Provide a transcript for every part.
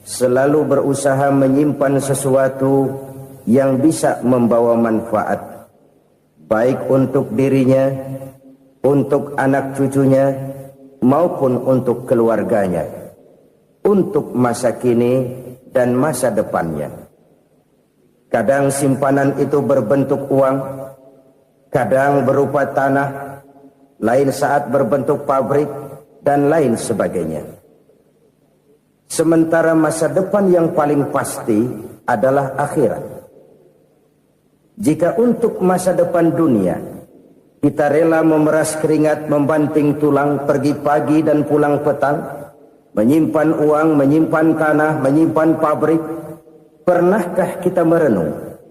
selalu berusaha menyimpan sesuatu yang bisa membawa manfaat, baik untuk dirinya, untuk anak cucunya, maupun untuk keluarganya, untuk masa kini dan masa depannya. Kadang simpanan itu berbentuk uang, kadang berupa tanah, lain saat berbentuk pabrik, dan lain sebagainya. Sementara masa depan yang paling pasti adalah akhirat. Jika untuk masa depan dunia kita rela memeras keringat, membanting tulang, pergi pagi dan pulang petang, menyimpan uang, menyimpan tanah, menyimpan pabrik, pernahkah kita merenung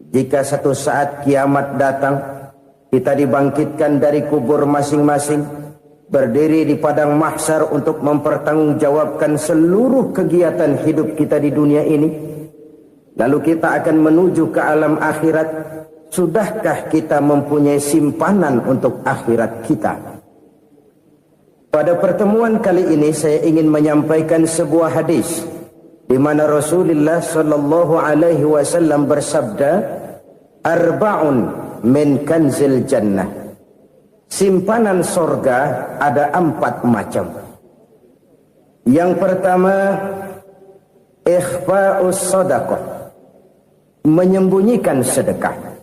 jika satu saat kiamat datang, kita dibangkitkan dari kubur masing-masing, berdiri di padang mahsyar untuk mempertanggungjawabkan seluruh kegiatan hidup kita di dunia ini, lalu kita akan menuju ke alam akhirat. Sudahkah kita mempunyai simpanan untuk akhirat kita? Pada pertemuan kali ini saya ingin menyampaikan sebuah hadis di mana Rasulullah sallallahu alaihi wasallam bersabda, "Arba'un min kanzil jannah." Simpanan sorga ada 4 macam. Yang pertama, ikhfa'us sadaqah, menyembunyikan sedekah.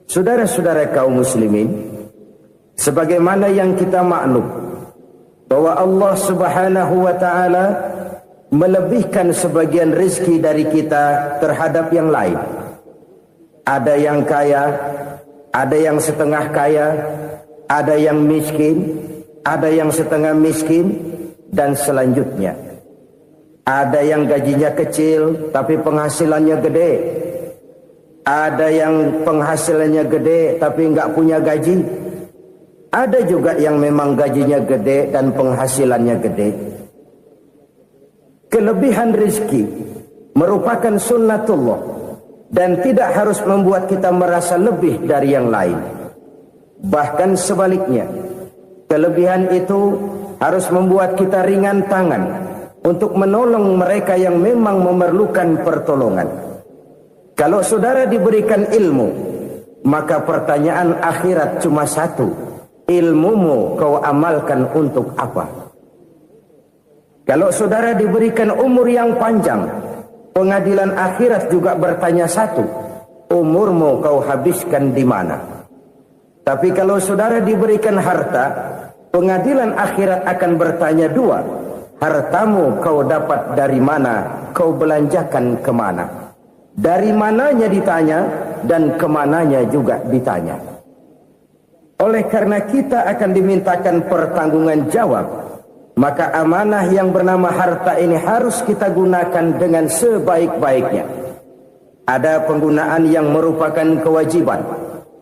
Saudara-saudara kaum muslimin, sebagaimana yang kita maklum bahwa Allah Subhanahu wa taala melebihkan sebagian rezeki dari kita terhadap yang lain. Ada yang kaya, ada yang setengah kaya, ada yang miskin, ada yang setengah miskin, dan selanjutnya. Ada yang gajinya kecil tapi penghasilannya gede. Ada yang penghasilannya gede tapi nggak punya gaji. Ada juga yang memang gajinya gede dan penghasilannya gede. Kelebihan rezeki merupakan sunnatullah dan tidak harus membuat kita merasa lebih dari yang lain. Bahkan sebaliknya, kelebihan itu harus membuat kita ringan tangan untuk menolong mereka yang memang memerlukan pertolongan. Kalau saudara diberikan ilmu, maka pertanyaan akhirat cuma satu: ilmumu kau amalkan untuk apa? Kalau saudara diberikan umur yang panjang, pengadilan akhirat juga bertanya satu: umurmu kau habiskan di mana? Tapi kalau saudara diberikan harta, pengadilan akhirat akan bertanya 2: hartamu kau dapat dari mana? Kau belanjakan kemana? Dari mananya ditanya, dan kemananya juga ditanya. Oleh karena kita akan dimintakan pertanggungan jawab, maka amanah yang bernama harta ini harus kita gunakan dengan sebaik-baiknya. Ada penggunaan yang merupakan kewajiban,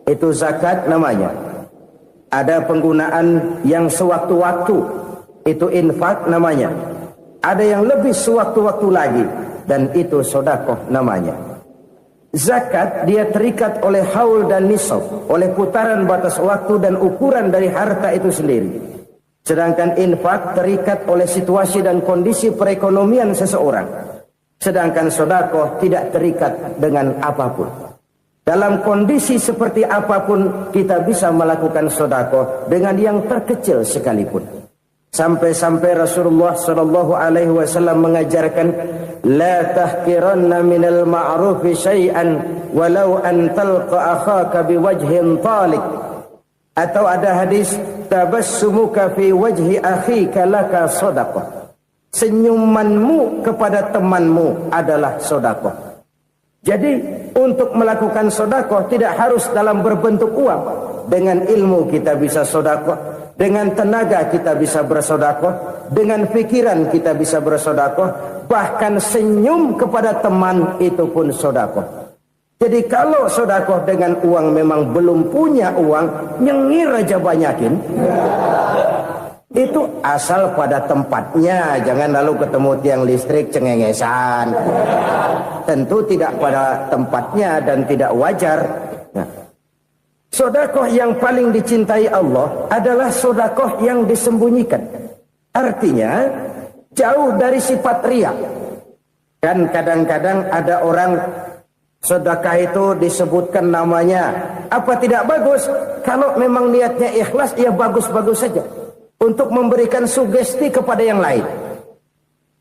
itu zakat namanya. Ada penggunaan yang sewaktu-waktu, itu infak namanya. Ada yang lebih sewaktu-waktu lagi, dan itu sedekah namanya. Zakat dia terikat oleh haul dan nisab, oleh putaran batas waktu dan ukuran dari harta itu sendiri. Sedangkan infak terikat oleh situasi dan kondisi perekonomian seseorang. Sedangkan sedekah tidak terikat dengan apapun. Dalam kondisi seperti apapun kita bisa melakukan sedekah dengan yang terkecil sekalipun. Sampai-sampai Rasulullah sallallahu alaihi wasallam mengajarkan, la tahqiranna minal ma'rufi syai'an walau an talqa akhaka biwajhin talik. Atau ada hadis, tabassumuka fi wajhi akhika laka shadaqah. Senyumanmu kepada temanmu adalah sedekah. Jadi untuk melakukan sedekah tidak harus dalam berbentuk uang. Dengan ilmu kita bisa sedekah, dengan tenaga kita bisa bersedekah, dengan pikiran kita bisa bersedekah, bahkan senyum kepada teman itu pun sedekah. Jadi kalau sedekah dengan uang memang belum punya uang, nyengir aja banyakin. Itu asal pada tempatnya, jangan lalu ketemu tiang listrik cengengesan. Tentu tidak pada tempatnya dan tidak wajar. Nah, sedekah yang paling dicintai Allah adalah sedekah yang disembunyikan. Artinya, jauh dari sifat riya. Kan kadang-kadang ada orang sedekah itu disebutkan namanya. Apa tidak bagus? Kalau memang niatnya ikhlas, ya bagus-bagus saja. Untuk memberikan sugesti kepada yang lain.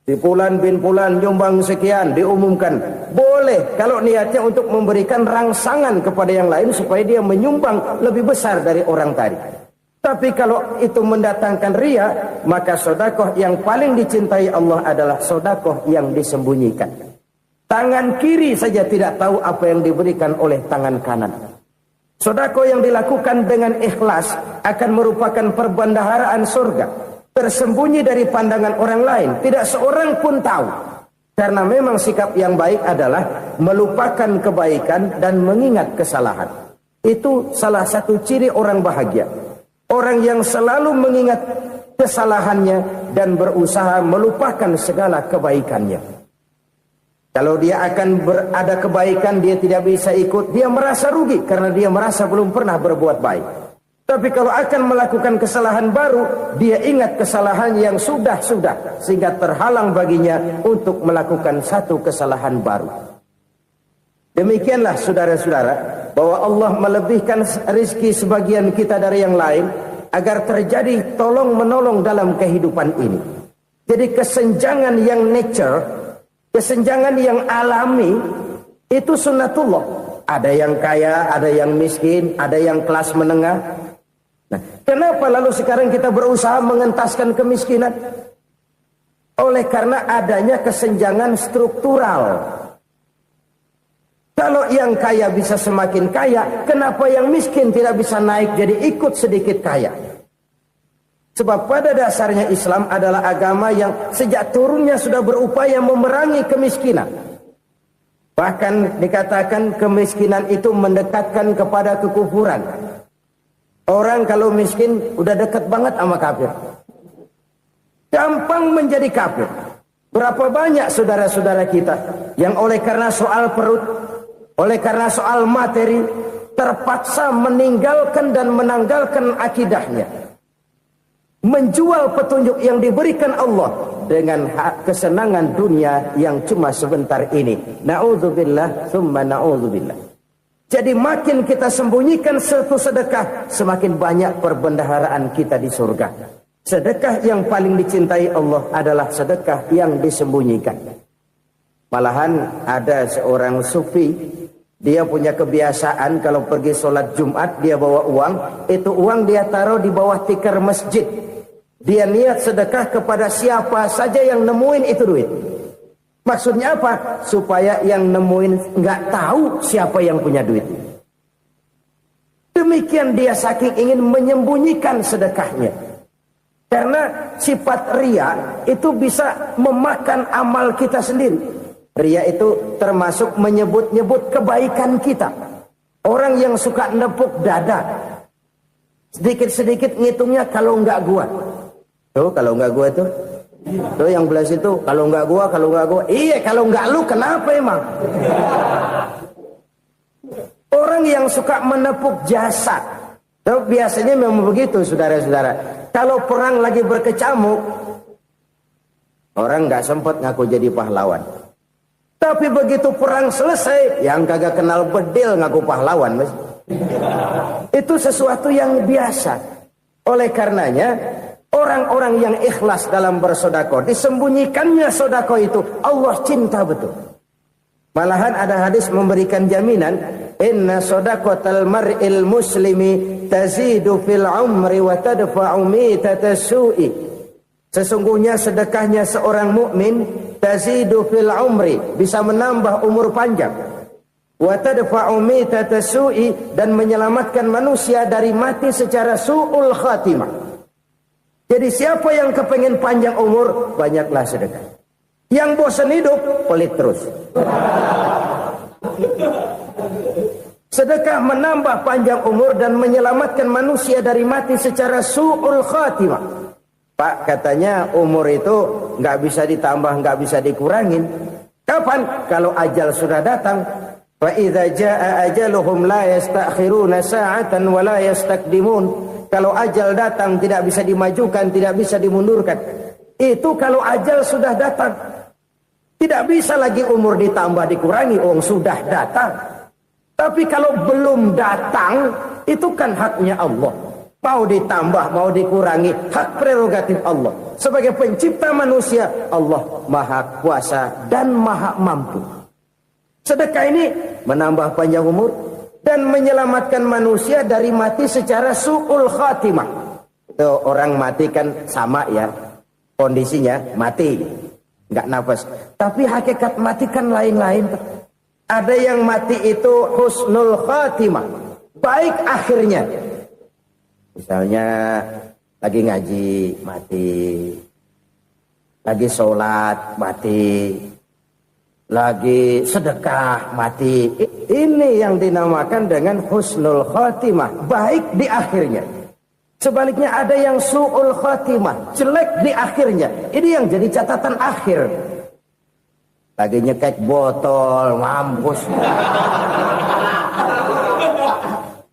Si Fulan bin Fulan nyumbang sekian, diumumkan. Boleh kalau niatnya untuk memberikan rangsangan kepada yang lain supaya dia menyumbang lebih besar dari orang tadi. Tapi kalau itu mendatangkan riya, maka sedekah yang paling dicintai Allah adalah sedekah yang disembunyikan. Tangan kiri saja tidak tahu apa yang diberikan oleh tangan kanan. Sedekah yang dilakukan dengan ikhlas akan merupakan perbendaharaan surga, tersembunyi dari pandangan orang lain, tidak seorang pun tahu. Karena memang sikap yang baik adalah melupakan kebaikan dan mengingat kesalahan. Itu salah satu ciri orang bahagia. Orang yang selalu mengingat kesalahannya dan berusaha melupakan segala kebaikannya. Kalau dia akan ada kebaikan, dia tidak bisa ikut, dia merasa rugi karena dia merasa belum pernah berbuat baik. Tapi kalau akan melakukan kesalahan baru, dia ingat kesalahan yang sudah-sudah, sehingga terhalang baginya untuk melakukan satu kesalahan baru. Demikianlah saudara-saudara, bahwa Allah melebihkan rizki sebagian kita dari yang lain, agar terjadi tolong-menolong dalam kehidupan ini. Jadi kesenjangan yang nature, kesenjangan yang alami, itu sunnatullah. Ada yang kaya, ada yang miskin, ada yang kelas menengah. Nah, kenapa lalu sekarang kita berusaha mengentaskan kemiskinan? Oleh karena adanya kesenjangan struktural. Kalau yang kaya bisa semakin kaya, kenapa yang miskin tidak bisa naik jadi ikut sedikit kaya? Sebab pada dasarnya Islam adalah agama yang sejak turunnya sudah berupaya memerangi kemiskinan. Bahkan dikatakan kemiskinan itu mendekatkan kepada kekufuran. Orang kalau miskin udah dekat banget sama kafir. Gampang menjadi kafir. Berapa banyak saudara-saudara kita yang oleh karena soal perut, oleh karena soal materi, terpaksa meninggalkan dan menanggalkan akidahnya. Menjual petunjuk yang diberikan Allah dengan kesenangan dunia yang cuma sebentar ini. Na'udzubillah, thumma na'udzubillah. Jadi makin kita sembunyikan satu sedekah, semakin banyak perbendaharaan kita di surga. Sedekah yang paling dicintai Allah adalah sedekah yang disembunyikan. Malahan ada seorang sufi, dia punya kebiasaan kalau pergi sholat Jumat dia bawa uang, itu uang dia taruh di bawah tikar masjid. Dia niat sedekah kepada siapa saja yang nemuin itu duit. Maksudnya apa? Supaya yang nemuin nggak tahu siapa yang punya duit. Demikian dia saking ingin menyembunyikan sedekahnya. Karena sifat riya itu bisa memakan amal kita sendiri. Riya itu termasuk menyebut-nyebut kebaikan kita. Orang yang suka nepuk dada, sedikit-sedikit ngitungnya kalau nggak gua. Tuh kalau nggak gua tuh yang belah situ, kalau nggak gua. Iya kalau nggak lu kenapa emang? Orang yang suka menepuk jasad, tuh biasanya memang begitu saudara-saudara. Kalau perang lagi berkecamuk, orang nggak sempat ngaku jadi pahlawan. Tapi begitu perang selesai, yang kagak kenal bedil ngaku pahlawan, mas. Itu sesuatu yang biasa. Oleh karenanya, orang-orang yang ikhlas dalam bersedekah, disembunyikannya sedekah itu, Allah cinta betul. Malahan ada hadis memberikan jaminan, inna sedaqatal mar'il muslimi tazidu fil umri wa tadfa'u mitatas su'i. Sesungguhnya sedekahnya seorang mukmin tazidu fil umri, bisa menambah umur panjang. Wa tadfa'u mitatas su'i, dan menyelamatkan manusia dari mati secara su'ul khatimah. Jadi siapa yang kepengen panjang umur, banyaklah sedekah. Yang bosan hidup, pelit terus. Sedekah menambah panjang umur dan menyelamatkan manusia dari mati secara su'ul khatimah. Pak, katanya umur itu nggak bisa ditambah, nggak bisa dikurangin. Kapan? Kalau ajal sudah datang. Fa idza jaa ajaluhum la yastakhiruna sa'atan wa la yastakdimun. Kalau ajal datang tidak bisa dimajukan, tidak bisa dimundurkan. Itu kalau ajal sudah datang. Tidak bisa lagi umur ditambah dikurangi, sudah datang. Tapi kalau belum datang, itu kan haknya Allah. Mau ditambah, mau dikurangi, hak prerogatif Allah. Sebagai pencipta manusia, Allah Maha Kuasa dan Maha Mampu. Sedekah ini menambah panjang umur dan menyelamatkan manusia dari mati secara su'ul khatimah. Itu orang mati kan sama ya, kondisinya mati. Nggak nafas. Tapi hakikat mati kan lain-lain. Ada yang mati itu husnul khatimah, baik akhirnya. Misalnya lagi ngaji mati, lagi sholat mati, lagi sedekah mati. Ini yang dinamakan dengan husnul khatimah, baik di akhirnya. Sebaliknya ada yang su'ul khatimah, jelek di akhirnya. Ini yang jadi catatan akhir. Lagi nyekek botol, mampus.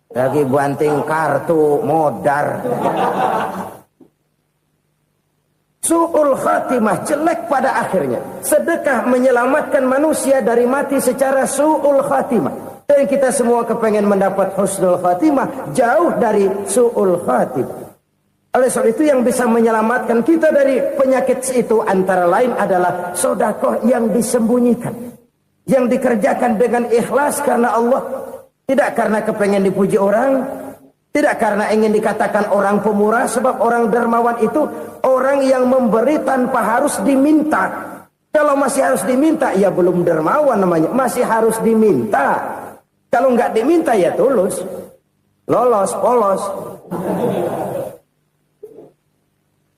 Lagi banting kartu, modar. Su'ul khatimah, jelek pada akhirnya. Sedekah menyelamatkan manusia dari mati secara su'ul khatimah. Dan kita semua kepengen mendapat husnul khatimah, jauh dari su'ul khatimah. Oleh sebab itu yang bisa menyelamatkan kita dari penyakit itu antara lain adalah sedekah yang disembunyikan, yang dikerjakan dengan ikhlas karena Allah, tidak karena kepengen dipuji orang, tidak karena ingin dikatakan orang pemurah. Sebab orang dermawan itu orang yang memberi tanpa harus diminta. Kalau masih harus diminta, ya belum dermawan namanya, masih harus diminta. Kalau nggak diminta ya tulus, lolos, polos.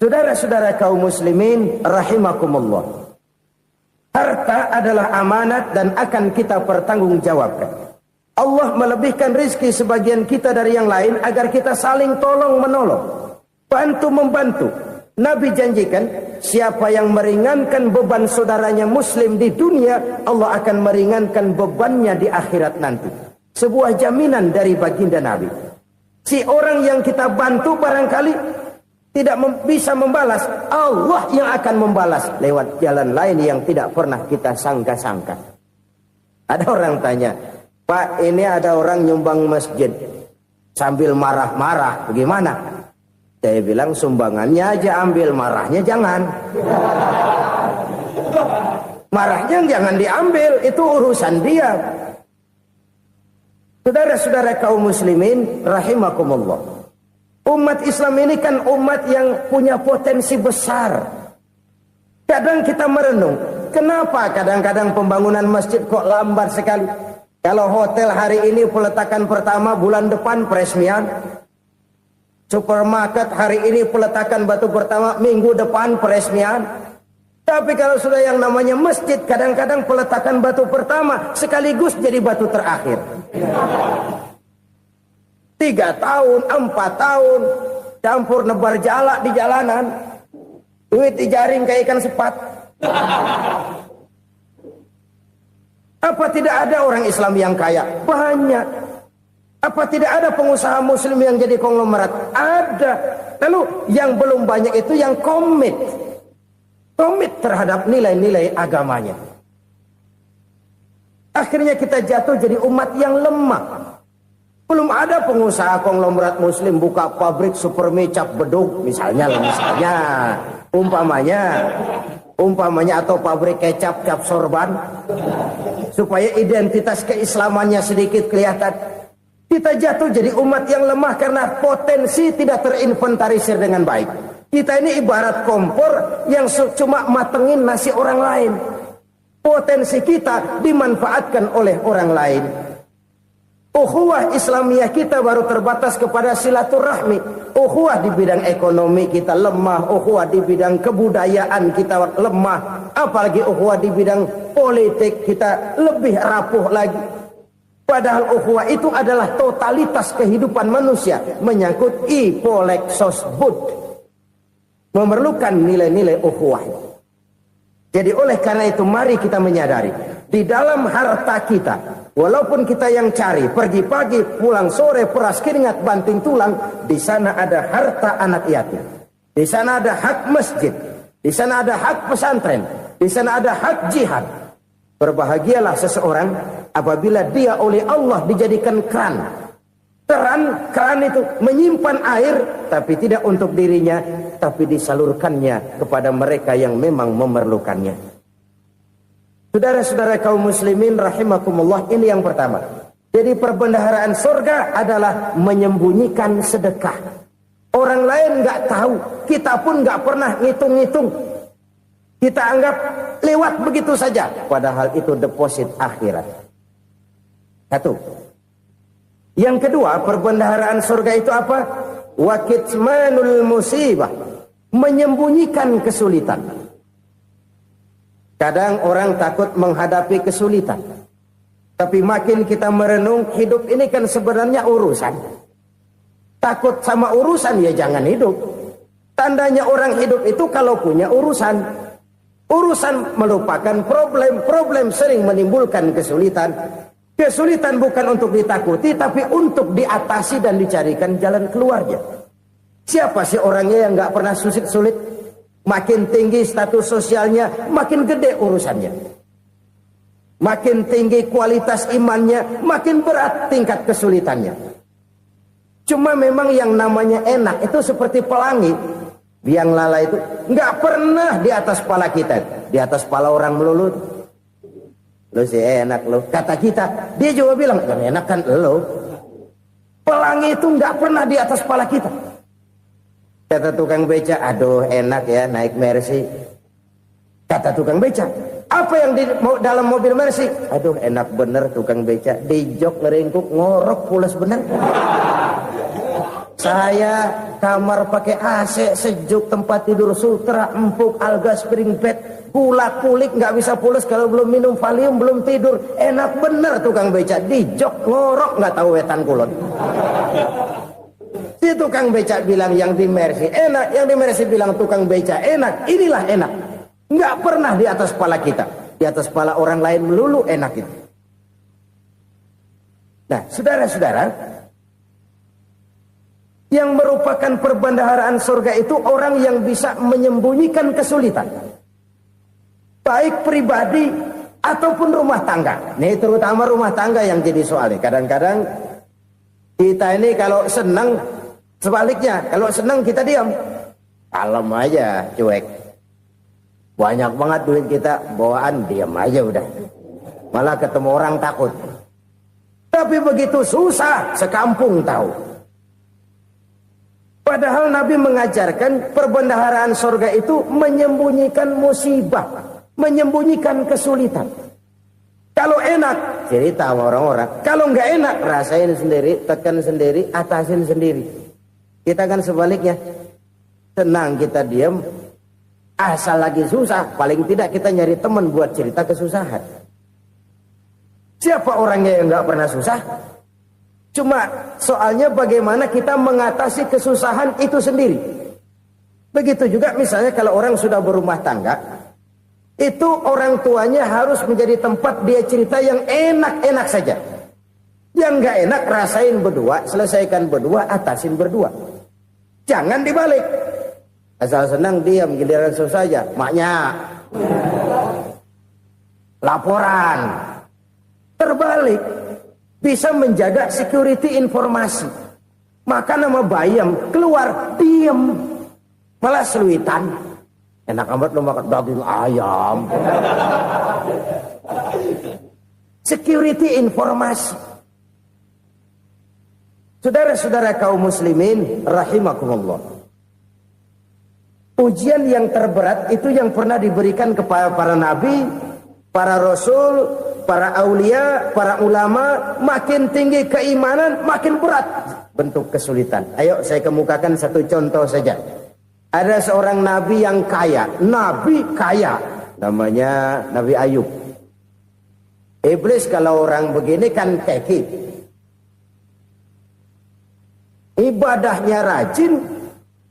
Saudara-saudara kaum muslimin rahimakumullah. Harta adalah amanat dan akan kita pertanggungjawabkan. Allah melebihkan rizki sebagian kita dari yang lain agar kita saling tolong menolong, bantu membantu. Nabi janjikan, siapa yang meringankan beban saudaranya muslim di dunia, Allah akan meringankan bebannya di akhirat nanti. Sebuah jaminan dari baginda Nabi. Si orang yang kita bantu barangkali tidak bisa membalas, Allah yang akan membalas lewat jalan lain yang tidak pernah kita sangka-sangka. Ada orang tanya, Pak, ini ada orang nyumbang masjid sambil marah-marah, bagaimana? Saya bilang sumbangannya aja ambil, marahnya jangan. Marahnya jangan diambil, itu urusan dia. Saudara-saudara kaum muslimin rahimakumullah. Umat Islam ini kan umat yang punya potensi besar. Kadang kita merenung, kenapa kadang-kadang pembangunan masjid kok lambat sekali? Kalau hotel hari ini peletakan pertama, bulan depan peresmian. Supermarket hari ini peletakan batu pertama, minggu depan peresmian. Tapi kalau sudah yang namanya masjid, kadang-kadang peletakan batu pertama sekaligus jadi batu terakhir. 3 tahun, 4 tahun, campur nebar jalak di jalanan, duit dijaring kayak ikan sepat. Apa tidak ada orang Islam yang kaya? Banyak. Apa tidak ada pengusaha muslim yang jadi konglomerat? Ada. Lalu yang belum banyak itu yang komit terhadap nilai-nilai agamanya. Akhirnya kita jatuh jadi umat yang lemah. Belum ada pengusaha konglomerat muslim buka pabrik supermi cap beduk misalnya umpamanya atau pabrik kecap cap sorban supaya identitas keislamannya sedikit kelihatan. Kita jatuh jadi umat yang lemah karena potensi tidak terinventarisir dengan baik. Kita ini ibarat kompor yang cuma matengin nasi orang lain. Potensi kita dimanfaatkan oleh orang lain. Ukhuwah Islamiyah kita baru terbatas kepada silaturahmi. Ukhuwah di bidang ekonomi kita lemah. Ukhuwah di bidang kebudayaan kita lemah. Apalagi ukhuwah di bidang politik kita lebih rapuh lagi. Padahal ukhuwah itu adalah totalitas kehidupan manusia, menyangkut ipolexosbud, memerlukan nilai-nilai ukhuwah. Jadi oleh karena itu mari kita menyadari, di dalam harta kita, walaupun kita yang cari, pergi pagi, pulang sore, peras keringat, banting tulang, di sana ada harta anak yatim, di sana ada hak masjid, Di sana ada hak pesantren, di sana ada hak jihad. Berbahagialah seseorang apabila dia oleh Allah dijadikan keran. Keran itu menyimpan air, tapi tidak untuk dirinya, tapi disalurkannya kepada mereka yang memang memerlukannya. Saudara-saudara kaum muslimin rahimakumullah, ini yang pertama. Jadi perbendaharaan surga adalah menyembunyikan sedekah. Orang lain nggak tahu, kita pun nggak pernah ngitung-ngitung. Kita anggap lewat begitu saja, padahal itu deposit akhirat. Satu. Yang kedua, perbendaharaan surga itu apa? Wa kitmanul musibah, menyembunyikan kesulitan. Kadang orang takut menghadapi kesulitan, tapi makin kita merenung, hidup ini kan sebenarnya urusan. Takut sama urusan, ya jangan hidup. Tandanya orang hidup itu kalau punya urusan. Urusan melupakan problem. Problem sering menimbulkan kesulitan. Kesulitan bukan untuk ditakuti, tapi untuk diatasi dan dicarikan jalan keluarnya. Siapa sih orangnya yang nggak pernah sulit-sulit? Makin tinggi status sosialnya, makin gede urusannya. Makin tinggi kualitas imannya, makin berat tingkat kesulitannya. Cuma memang yang namanya enak itu seperti pelangi. Biang lala itu nggak pernah di atas kepala kita, di atas kepala orang melulu. Lo sih enak lo, kata kita. Dia juga bilang, yang enak kan lo. Pelangi itu nggak pernah di atas kepala kita. Kata tukang beca, aduh enak ya naik Mercy. Kata tukang beca, apa yang di dalam mobil Mercy? Aduh enak bener tukang beca, di jok ngeringkuk ngorok pulas bener. Saya kamar pakai AC, sejuk, tempat tidur sutra, empuk, alga, spring bed, kulak kulik, nggak bisa pulas kalau belum minum Valium, belum tidur. Enak bener tukang beca, di jok ngorok nggak tahu wetan kulon. Si tukang beca bilang yang di Mercy enak, yang di Mercy bilang tukang beca enak. Inilah enak, nggak pernah di atas kepala kita, di atas kepala orang lain melulu enak itu. Nah, saudara-saudara, yang merupakan perbendaharaan surga itu orang yang bisa menyembunyikan kesulitan, baik pribadi ataupun rumah tangga. Nih terutama rumah tangga yang jadi soalnya. Kadang-kadang kita ini kalau senang, sebaliknya kalau senang kita diam, kalem aja, cuek. Banyak banget duit kita bawaan, diam aja udah. Malah ketemu orang takut. Tapi begitu susah, sekampung tahu. Padahal Nabi mengajarkan perbendaharaan surga itu menyembunyikan musibah, menyembunyikan kesulitan. Kalau enak, cerita sama orang-orang. Kalau nggak enak, rasain sendiri, tekan sendiri, atasin sendiri. Kita kan sebaliknya, tenang kita diam, asal lagi susah, paling tidak kita nyari teman buat cerita kesusahan. Siapa orangnya yang nggak pernah susah? Cuma soalnya bagaimana kita mengatasi kesusahan itu sendiri. Begitu juga misalnya kalau orang sudah berumah tangga, itu orang tuanya harus menjadi tempat dia cerita yang enak-enak saja. Yang nggak enak rasain berdua, selesaikan berdua, atasin berdua. Jangan dibalik. Asal senang diam, giliran susah saja. Maknya laporan. Terbalik. Bisa menjaga security informasi. Maka nama bayam keluar diem, malah seluitan. Enak amat lo makan daging ayam. Security informasi. Saudara-saudara kaum muslimin rahimakumullah. Ujian yang terberat itu yang pernah diberikan kepada para nabi, para rasul, para aulia, para ulama. Makin tinggi keimanan, makin berat bentuk kesulitan. Ayo saya kemukakan satu contoh saja. Ada seorang nabi yang kaya, nabi kaya, namanya Nabi Ayub. Iblis kalau orang begini kan keki, ibadahnya rajin,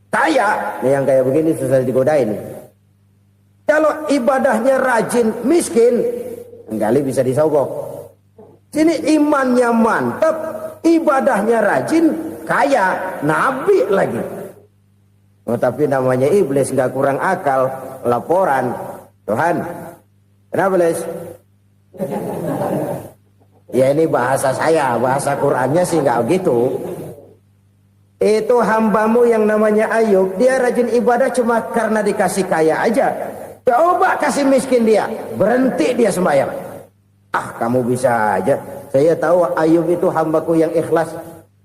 kaya. Nih yang kayak begini susah digodain. Kalau ibadahnya rajin, miskin, kali bisa disogok. Sini imannya mantap, ibadahnya rajin, kaya, nabi lagi. Tapi namanya iblis, nggak kurang akal. Laporan, Tuhan, kenapa Les? Ya ini bahasa saya, bahasa Qur'annya sih nggak gitu. Itu hambamu yang namanya Ayub, dia rajin ibadah cuma karena dikasih kaya aja. Coba kasih miskin dia, berhenti dia sembahyang. Ah, kamu bisa aja. Saya tahu Ayub itu hambaku yang ikhlas.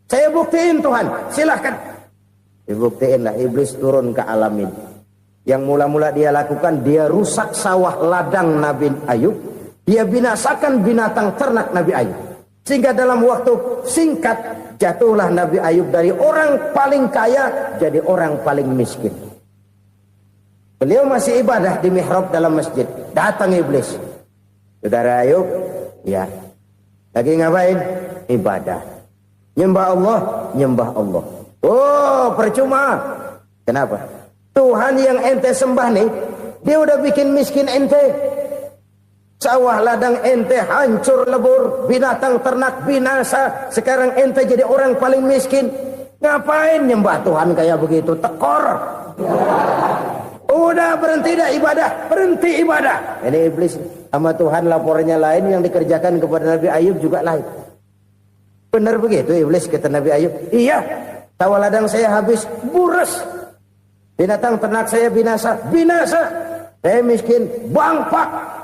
Saya buktiin Tuhan, silahkan. Dibuktiin lah, iblis turun ke alam ini. Yang mula-mula dia lakukan, dia rusak sawah ladang Nabi Ayub. Dia binasakan binatang ternak Nabi Ayub. Sehingga dalam waktu singkat, jatuhlah Nabi Ayub dari orang paling kaya, jadi orang paling miskin. Beliau masih ibadah di mihrab dalam masjid. Datang iblis. Saudara Ayub, ya. Lagi ngapain? Ibadah. Nyembah Allah, nyembah Allah. Oh, percuma. Kenapa? Tuhan yang ente sembah nih, dia udah bikin miskin ente. Sawah ladang ente hancur lebur, binatang ternak binasa. Sekarang ente jadi orang paling miskin. Ngapain nyembah Tuhan kayak begitu? Tekor. Udah berhenti dah ibadah, berhenti ibadah. Ini iblis sama Tuhan laporannya lain, yang dikerjakan kepada Nabi Ayub juga lain. Benar begitu iblis, kata Nabi Ayub. Iya, sawah ladang saya habis, buras. Binatang ternak saya binasa, binasa. Saya miskin, bangpak.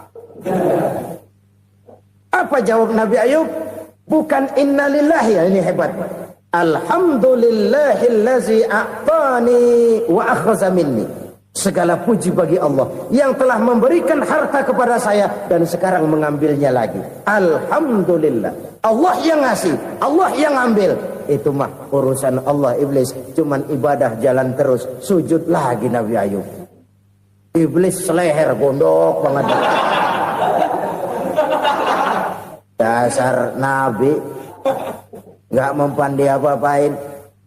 Apa jawab Nabi Ayub? Bukan innalillahi, ya, ini hebat. Alhamdulillahillazi a'tani wa akhadha minni. Segala puji bagi Allah yang telah memberikan harta kepada saya dan sekarang mengambilnya lagi. Alhamdulillah. Allah yang ngasih, Allah yang ambil. Itu mah urusan Allah. Iblis cuman ibadah jalan terus, sujud lagi Nabi Ayub. Iblis seleher gondok banget. Dasar Nabi nggak mempan dia apa-apain.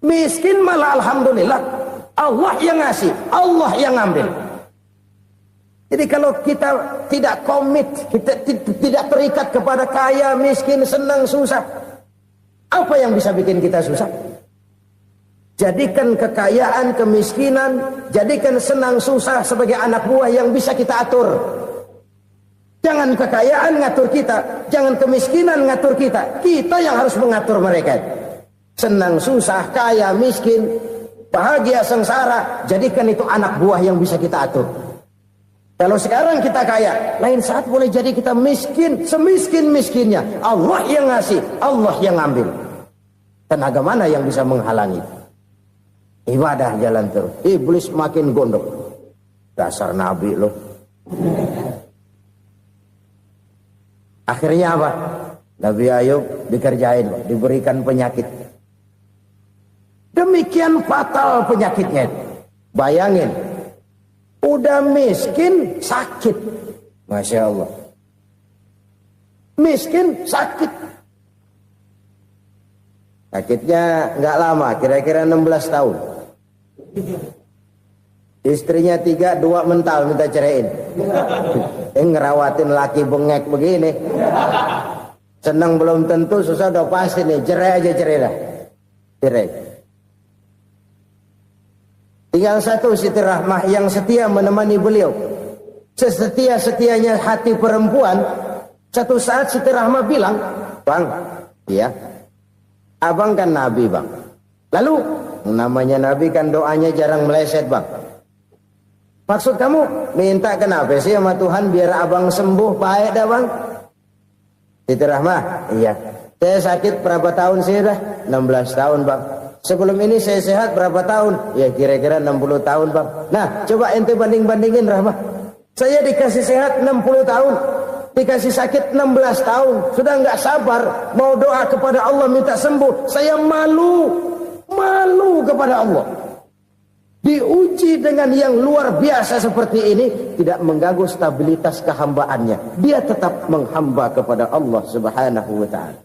Miskin malah alhamdulillah. Allah yang ngasih, Allah yang ambil. Jadi kalau kita tidak komit, kita tidak terikat kepada kaya, miskin, senang, susah, apa yang bisa bikin kita susah? Jadikan kekayaan, kemiskinan, jadikan senang, susah sebagai anak buah yang bisa kita atur. Jangan kekayaan ngatur kita, jangan kemiskinan ngatur kita. Kita yang harus mengatur mereka. Senang, susah, kaya, miskin, bahagia, sengsara, jadikan itu anak buah yang bisa kita atur. Kalau sekarang kita kaya, lain saat boleh jadi kita miskin, semiskin-miskinnya. Allah yang ngasih, Allah yang ambil. Tenaga mana yang bisa menghalangi? Ibadah jalan terus. Iblis makin gondok. Dasar Nabi loh. Akhirnya apa? Nabi Ayub dikerjain, diberikan penyakit. Demikian fatal penyakitnya. Bayangin, udah miskin, sakit. Masya Allah. Miskin, sakit. Sakitnya nggak lama, kira-kira 16 tahun. Istrinya 3, 2 mental minta ceraiin. Ngerawatin laki bengek begini. Senang belum tentu, susah udah pasti nih. Cerai aja, cerai dah. Cerai. Tinggal satu Siti Rahmah yang setia menemani beliau. Sesetia-setianya hati perempuan. Satu saat Siti Rahmah bilang, "Bang, iya, abang kan Nabi, Bang. Lalu, namanya Nabi kan doanya jarang meleset, Bang. Maksud kamu minta kenapa sih sama Tuhan biar abang sembuh baik dah, Bang?" Siti Rahmah, iya. Saya sakit berapa tahun sih dah? 16 tahun, Bang. Sebelum ini saya sehat berapa tahun? Ya kira-kira 60 tahun, Bang. Nah, coba ente banding-bandingin, Rahmah. Saya dikasih sehat 60 tahun. Dikasih sakit 16 tahun. Sudah nggak sabar. Mau doa kepada Allah minta sembuh. Saya malu. Malu kepada Allah. Diuji dengan yang luar biasa seperti ini, tidak mengganggu stabilitas kehambaannya. Dia tetap menghamba kepada Allah Subhanahu wa ta'ala.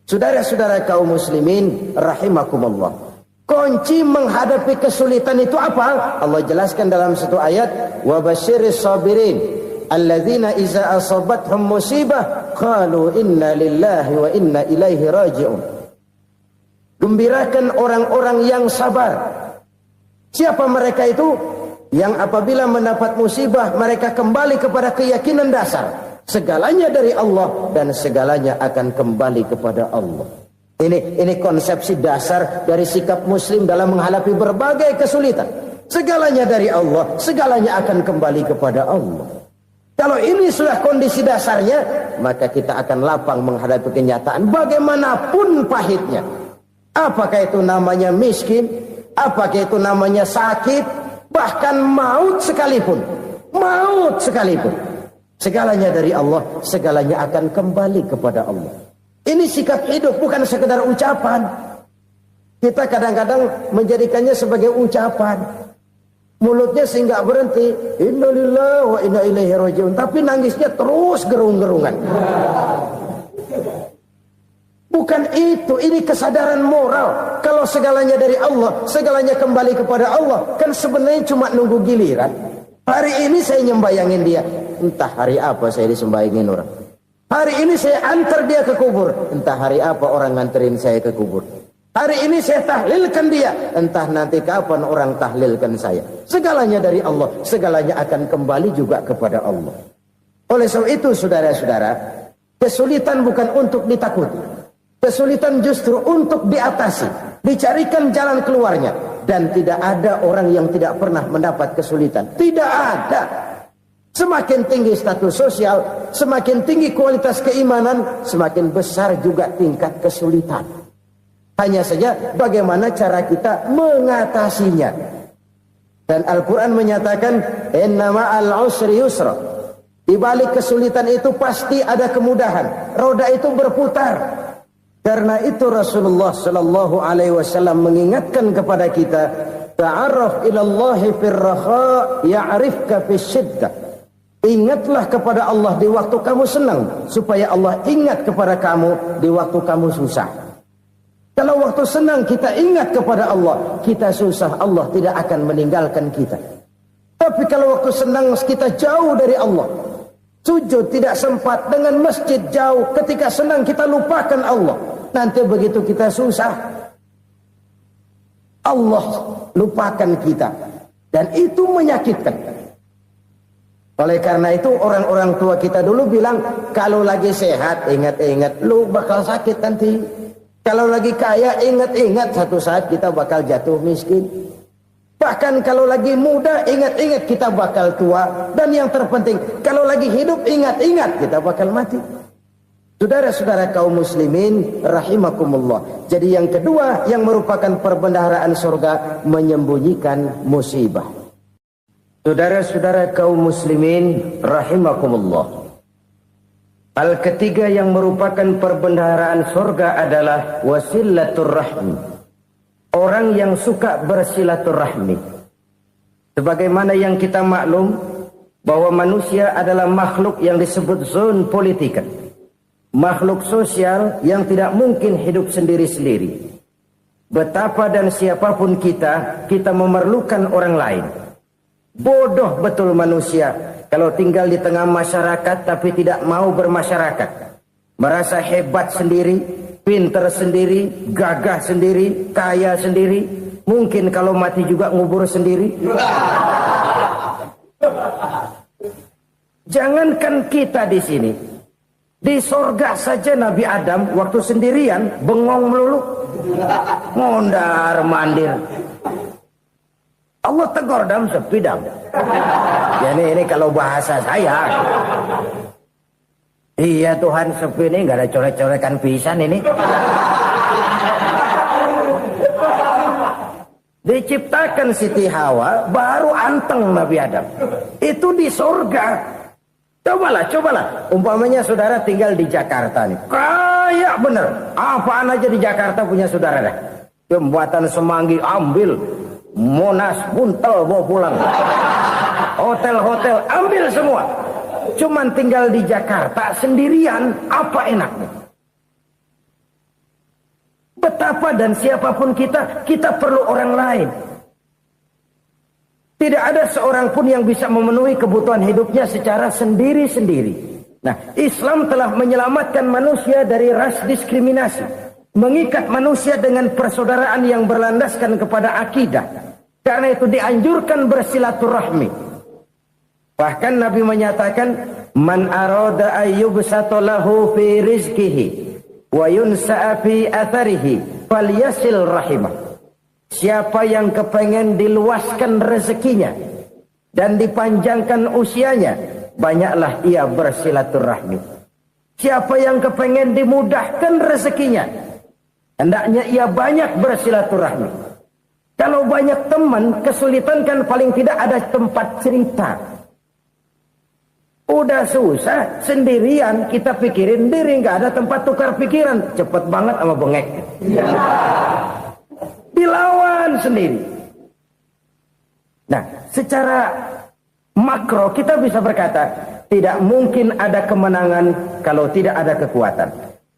Saudara-saudara kaum muslimin rahimakumullah. Kunci menghadapi kesulitan itu apa? Allah jelaskan dalam satu ayat, wa basyiris sabirin alladzina iza asabathum musibah qalu inna lillahi wa inna ilaihi raji'un. Gembirakan orang-orang yang sabar Siapa mereka itu? Yang apabila mendapat musibah mereka kembali kepada keyakinan dasar, segalanya dari Allah dan segalanya akan kembali kepada Allah. Ini konsepsi dasar dari sikap muslim dalam menghadapi berbagai kesulitan. Segalanya dari Allah, segalanya akan kembali kepada Allah. Kalau ini sudah kondisi dasarnya, maka kita akan lapang menghadapi kenyataan bagaimanapun pahitnya. Apakah itu namanya miskin, apakah itu namanya sakit, bahkan maut sekalipun. Maut sekalipun. Segalanya dari Allah, segalanya akan kembali kepada Allah. Ini sikap hidup, bukan sekedar ucapan. Kita kadang-kadang menjadikannya sebagai ucapan. Mulutnya sehingga berhenti, innalillahi wa inna ilaihi rajiun, tapi nangisnya terus gerung-gerungan. Bukan itu, ini kesadaran moral. Kalau segalanya dari Allah, segalanya kembali kepada Allah, kan sebenarnya cuma nunggu giliran. Hari ini saya nyembayangin dia, entah hari apa saya disembayangin orang. Hari ini saya antar dia ke kubur, entah hari apa orang nganterin saya ke kubur. Hari ini saya tahlilkan dia, entah nanti kapan orang tahlilkan saya. Segalanya dari Allah, segalanya akan kembali juga kepada Allah. Oleh sebab itu saudara-saudara, kesulitan bukan untuk ditakuti. Kesulitan justru untuk diatasi, dicarikan jalan keluarnya. Dan tidak ada orang yang tidak pernah mendapat kesulitan. Tidak ada. Semakin tinggi status sosial, semakin tinggi kualitas keimanan, semakin besar juga tingkat kesulitan. Hanya saja bagaimana cara kita mengatasinya. Dan Al-Quran menyatakan, inna ma'al usri yusra. Di balik kesulitan itu pasti ada kemudahan. Roda itu berputar. Karena itu Rasulullah sallallahu alaihi wasallam mengingatkan kepada kita, ta'arraf ilallahi fir raha ya'rifka fis syiddah. Ingatlah kepada Allah di waktu kamu senang, supaya Allah ingat kepada kamu di waktu kamu susah. Kalau waktu senang kita ingat kepada Allah, kita susah, Allah tidak akan meninggalkan kita. Tapi kalau waktu senang kita jauh dari Allah, sujud tidak sempat, dengan masjid jauh, ketika senang kita lupakan Allah. Nanti begitu kita susah, Allah lupakan kita. Dan itu menyakitkan. Oleh karena itu orang-orang tua kita dulu bilang, kalau lagi sehat ingat-ingat lu bakal sakit nanti. Kalau lagi kaya ingat-ingat satu saat kita bakal jatuh miskin. Bahkan kalau lagi muda ingat-ingat kita bakal tua. Dan yang terpenting kalau lagi hidup ingat-ingat kita bakal mati. Saudara-saudara kaum muslimin rahimakumullah. Jadi yang kedua yang merupakan perbendaharaan surga, menyembunyikan musibah. Saudara-saudara kaum muslimin rahimakumullah. Hal ketiga yang merupakan perbendaharaan surga adalah wasilatur rahmi. Orang yang suka bersilaturahmi. Sebagaimana yang kita maklum bahwa manusia adalah makhluk yang disebut zon politika. Makhluk sosial yang tidak mungkin hidup sendiri-sendiri. Betapa dan siapapun kita memerlukan orang lain. Bodoh betul manusia kalau tinggal di tengah masyarakat tapi tidak mau bermasyarakat. Merasa hebat sendiri, pinter sendiri, gagah sendiri, kaya sendiri. Mungkin kalau mati juga ngubur sendiri. Jangankan kita di sini, di sorga saja Nabi Adam waktu sendirian bengong melulu, mondar mandir. Allah tegur dam sepi dam. Jadi ini kalau bahasa saya, iya Tuhan sepi ini nggak ada coret-coretan pisan ini. Diciptakan Siti Hawa baru anteng Nabi Adam. Itu di surga. Cobalah. Umpamanya saudara tinggal di Jakarta nih. Kayak bener. Apaan aja di Jakarta punya saudara dah. Jembatan Semanggi ambil. Monas, Buntel bawa pulang. Hotel-hotel ambil semua. Cuman tinggal di Jakarta sendirian, apa enaknya? Betapa dan siapapun kita perlu orang lain. Tidak ada seorang pun yang bisa memenuhi kebutuhan hidupnya secara sendiri-sendiri. Nah, Islam telah menyelamatkan manusia dari ras diskriminasi. Mengikat manusia dengan persaudaraan yang berlandaskan kepada akidah. Karena itu dianjurkan bersilaturahmi. Bahkan Nabi menyatakan, man arada ayyubsata lahu fi rizqihi wa yunsa'a fi atharihi falyasil rahimah. Siapa yang kepengen diluaskan rezekinya dan dipanjangkan usianya, banyaklah ia bersilaturahmi. Siapa yang kepengen dimudahkan rezekinya, hendaknya ia banyak bersilaturahmi. Kalau banyak teman, kesulitan kan paling tidak ada tempat cerita. Udah susah, sendirian kita pikirin diri, nggak ada tempat tukar pikiran. Cepet banget sama bengek. Dilawan sendiri. Nah, secara makro kita bisa berkata, tidak mungkin ada kemenangan kalau tidak ada kekuatan.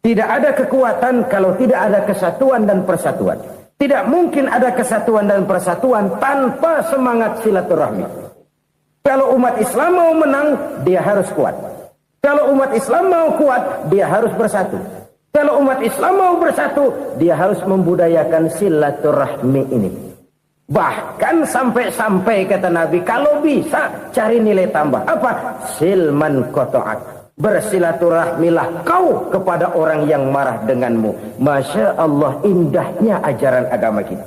Tidak ada kekuatan kalau tidak ada kesatuan dan persatuan. Tidak mungkin ada kesatuan dan persatuan tanpa semangat silaturahmi. Kalau umat Islam mau menang, dia harus kuat. Kalau umat Islam mau kuat, dia harus bersatu. Kalau umat Islam mau bersatu, dia harus membudayakan silaturahmi ini. Bahkan sampai-sampai kata Nabi, kalau bisa cari nilai tambah. Apa? Silman qata'ak. Bersilaturahmilah kau kepada orang yang marah denganmu. Masya Allah, indahnya ajaran agama kita.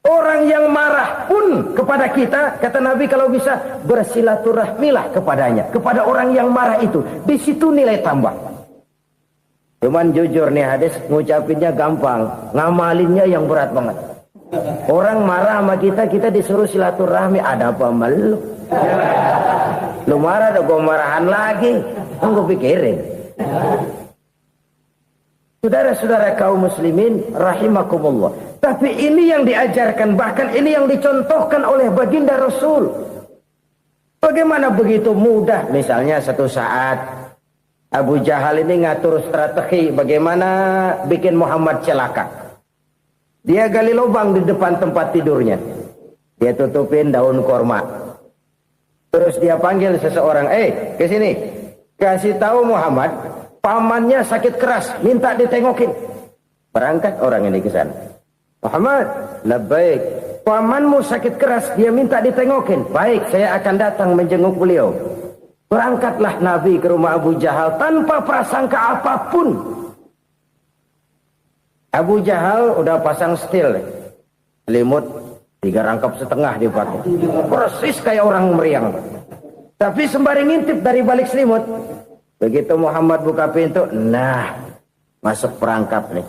Orang yang marah pun kepada kita, kata Nabi, kalau bisa bersilaturahmilah kepadanya. Kepada orang yang marah itu. Di situ nilai tambah. Cuman jujur nih hadis, ngucapinnya gampang, ngamalinnya yang berat banget. Orang marah sama kita, kita disuruh silaturahmi, ada apa malu? Lu marah, ada gue marahan lagi. Gue pikirin. Saudara-saudara kaum muslimin rahimakumullah. Tapi ini yang diajarkan, bahkan ini yang dicontohkan oleh baginda Rasul. Bagaimana begitu mudah? Misalnya satu saat Abu Jahal ini ngatur strategi bagaimana bikin Muhammad celaka. Dia gali lubang di depan tempat tidurnya. Dia tutupin daun korma. Terus dia panggil seseorang, ke sini. Kasih tahu Muhammad, pamannya sakit keras, minta ditengokin. Berangkat orang ini ke sana. Muhammad, labbaik. Pamanmu sakit keras, dia minta ditengokin. Baik, saya akan datang menjenguk beliau. Berangkatlah Nabi ke rumah Abu Jahal tanpa prasangka apapun. Abu Jahal udah pasang setil, selimut 3 rangkap setengah dipakai, persis kayak orang meriang. Tapi sembari ngintip dari balik selimut, begitu Muhammad buka pintu, nah masuk perangkap nih.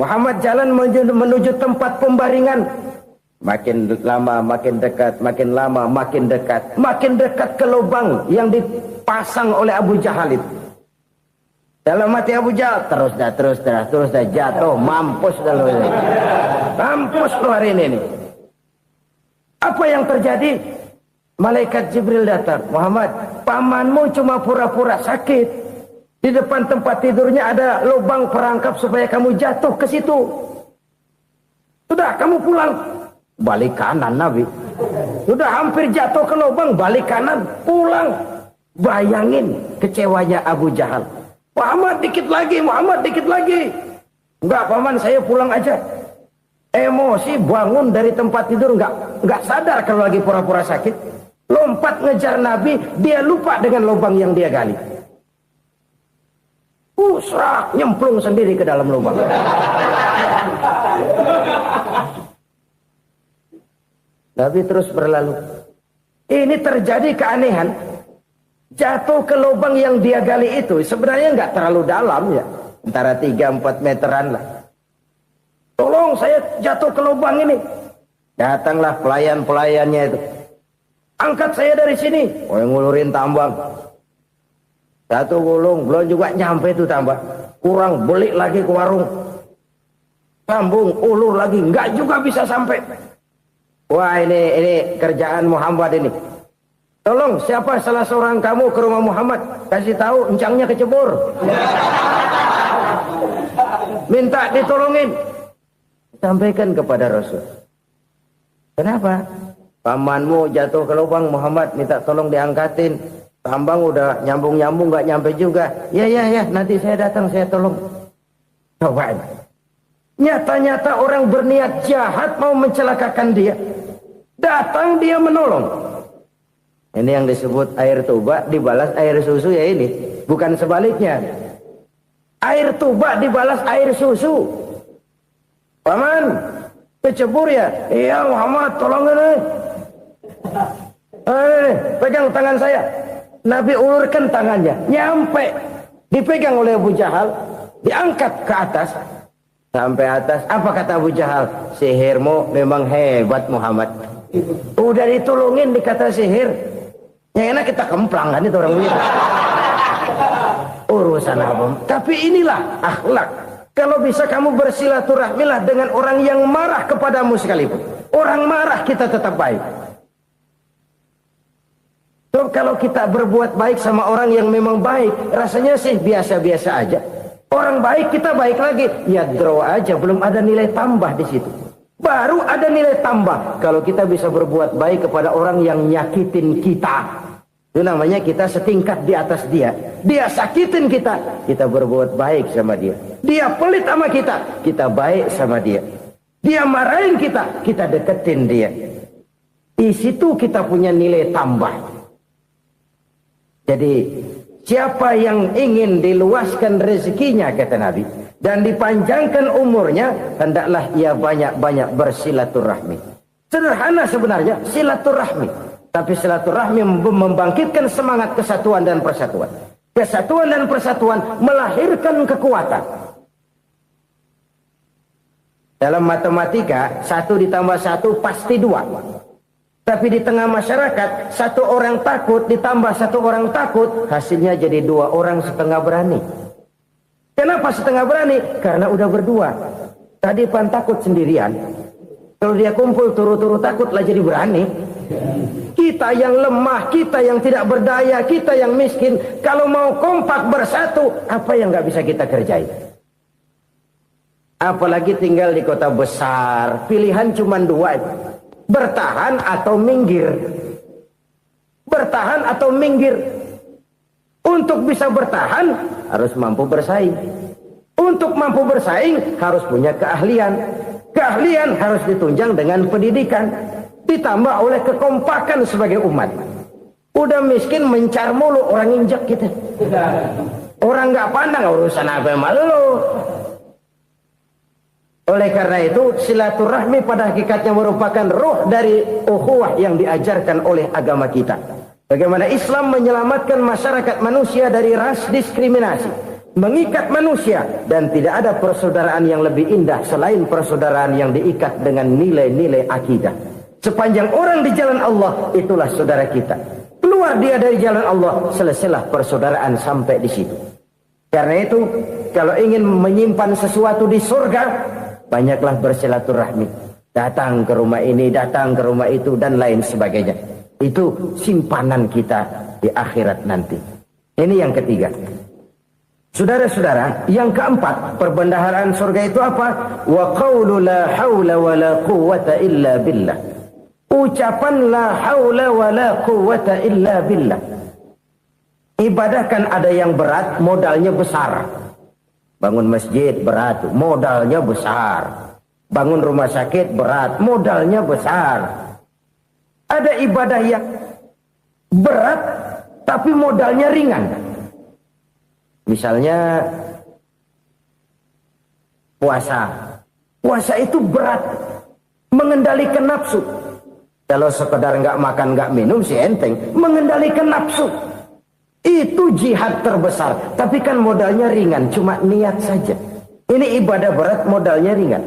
Muhammad jalan menuju tempat pembaringan. Makin lama makin dekat, makin lama makin dekat, makin dekat ke lubang yang dipasang oleh Abu Jahal itu. Dalam hati Abu Jahal, terus dah jatuh, mampus dah lu ini. Mampus lu hari ini nih. Apa yang terjadi? Malaikat Jibril datang. Muhammad, pamanmu cuma pura-pura sakit. Di depan tempat tidurnya ada lubang perangkap supaya kamu jatuh ke situ. Sudah, kamu pulang. Balik kanan Nabi. Sudah hampir jatuh ke lubang, balik kanan, pulang. Bayangin kecewanya Abu Jahal. Muhammad dikit lagi, Muhammad dikit lagi. Enggak paman, saya pulang aja. Emosi bangun dari tempat tidur, enggak sadar kalau lagi pura-pura sakit. Lompat ngejar Nabi, dia lupa dengan lubang yang dia gali. Serak, nyemplung sendiri ke dalam lubang. Nabi terus berlalu. Ini terjadi keanehan. Jatuh ke lubang yang dia gali itu sebenarnya nggak terlalu dalam ya, antara 3-4 meteran lah. Tolong saya jatuh ke lubang ini. Datanglah pelayan-pelayannya itu. Angkat saya dari sini. Yang ngulurin tambang. Satu gulung, belum juga nyampe itu tambang. Kurang, beli lagi ke warung. Sambung, ulur lagi, nggak juga bisa sampai. Wah ini kerjaan Muhammad ini. Tolong siapa salah seorang kamu ke rumah Muhammad, kasih tahu encangnya kecebur. Minta ditolongin. Sampaikan kepada Rasul. Kenapa? Pamanmu jatuh ke lubang, Muhammad minta tolong diangkatin. Tambang udah nyambung-nyambung nggak nyampe juga. Ya nanti saya datang saya tolong. Coba. Nyata-nyata orang berniat jahat mau mencelakakan dia. Datang dia menolong. Ini yang disebut air tuba dibalas air susu ya ini. Bukan sebaliknya. Air tuba dibalas air susu. Paman, kecebur ya? Iya Muhammad, tolong ini. Pegang tangan saya. Nabi ulurkan tangannya. Nyampe. Dipegang oleh Abu Jahal. Diangkat ke atas. Sampai atas. Apa kata Abu Jahal? Sihirmu memang hebat Muhammad. Udah ditolongin dikata sihir. Yang enak kita kemplang kan itu orang begitu. Urusan apa? Tapi inilah akhlak. Kalau bisa kamu bersilaturahmilah dengan orang yang marah kepadamu sekalipun. Orang marah kita tetap baik. So, kalau kita berbuat baik sama orang yang memang baik, rasanya sih biasa-biasa aja. Orang baik kita baik lagi, ya draw aja, belum ada nilai tambah di situ. Baru ada nilai tambah kalau kita bisa berbuat baik kepada orang yang nyakitin kita. Itu namanya kita setingkat di atas dia. Dia sakitin kita, kita berbuat baik sama dia. Dia pelit sama kita, kita baik sama dia. Dia marahin kita, kita deketin dia. Di situ kita punya nilai tambah. Jadi siapa yang ingin diluaskan rezekinya kata Nabi dan dipanjangkan umurnya, hendaklah ia banyak-banyak bersilaturahmi. Sederhana sebenarnya silaturahmi, tapi silaturahmi membangkitkan semangat kesatuan dan persatuan. Kesatuan dan persatuan melahirkan kekuatan. Dalam matematika 1 ditambah 1 pasti 2. Tapi di tengah masyarakat 1 orang takut ditambah 1 orang takut, hasilnya jadi 2 orang setengah berani. Kenapa setengah berani? Karena udah berdua. Tadi pan takut sendirian. Kalau dia kumpul turu-turu takutlah jadi berani. Kita yang lemah, kita yang tidak berdaya, kita yang miskin, kalau mau kompak bersatu, apa yang nggak bisa kita kerjain? Apalagi tinggal di kota besar, pilihan cuma 2. Bertahan atau minggir. Bertahan atau minggir. Untuk bisa bertahan harus mampu bersaing. Untuk mampu bersaing harus punya keahlian. Keahlian harus ditunjang dengan pendidikan. Ditambah oleh kekompakan sebagai umat. Udah miskin mencar mulu, orang injak kita. Orang nggak pandang urusan apa malu. Oleh karena itu silaturahmi pada hakikatnya merupakan ruh dari ukhuwah yang diajarkan oleh agama kita. Bagaimana Islam menyelamatkan masyarakat manusia dari ras diskriminasi, mengikat manusia, dan tidak ada persaudaraan yang lebih indah selain persaudaraan yang diikat dengan nilai-nilai akidah. Sepanjang orang di jalan Allah, itulah saudara kita. Keluar dia dari jalan Allah, selesailah persaudaraan sampai di situ. Karena itu, kalau ingin menyimpan sesuatu di surga, banyaklah bersilaturahmi. Datang ke rumah ini, datang ke rumah itu, dan lain sebagainya. Itu simpanan kita di akhirat nanti. Ini yang ketiga. Saudara-saudara, yang keempat, perbendaharaan surga itu apa? Wa qawlu la hawla wa la quwwata illa billah. Ucapan la hawla wa la quwwata illa billah. Ibadah kan ada yang berat, modalnya besar. Bangun masjid berat, modalnya besar. Bangun rumah sakit berat, modalnya besar. Ada ibadah yang berat, tapi modalnya ringan. Misalnya puasa. Puasa itu berat, mengendalikan nafsu. Kalau sekedar nggak makan nggak minum sih enteng, mengendalikan nafsu. Itu jihad terbesar. Tapi kan modalnya ringan, cuma niat saja. Ini ibadah berat, modalnya ringan.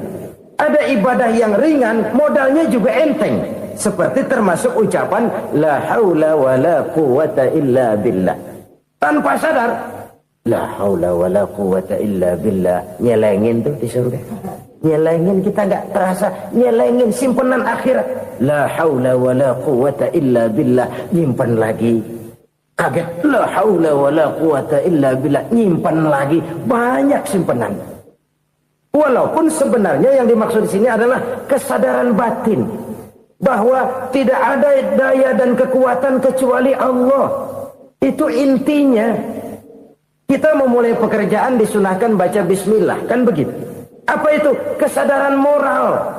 Ada ibadah yang ringan, modalnya juga enteng. Seperti termasuk ucapan la haula wa la quwwata illa billah. Tanpa sadar, la haula wa la quwwata illa billah. Nyelengin tuh di surga. Nyelengin, kita nggak terasa. Nyelengin simpenan akhirat. La haula wa la quwwata illa billah. Nyimpan lagi. Kaget, la haula wa la quwata illa billah, nyimpan lagi, banyak simpanan. Walaupun sebenarnya yang dimaksud di sini adalah kesadaran batin bahwa tidak ada daya dan kekuatan kecuali Allah. Itu intinya. Kita memulai pekerjaan disunahkan baca bismillah, kan begitu. Apa itu? Kesadaran moral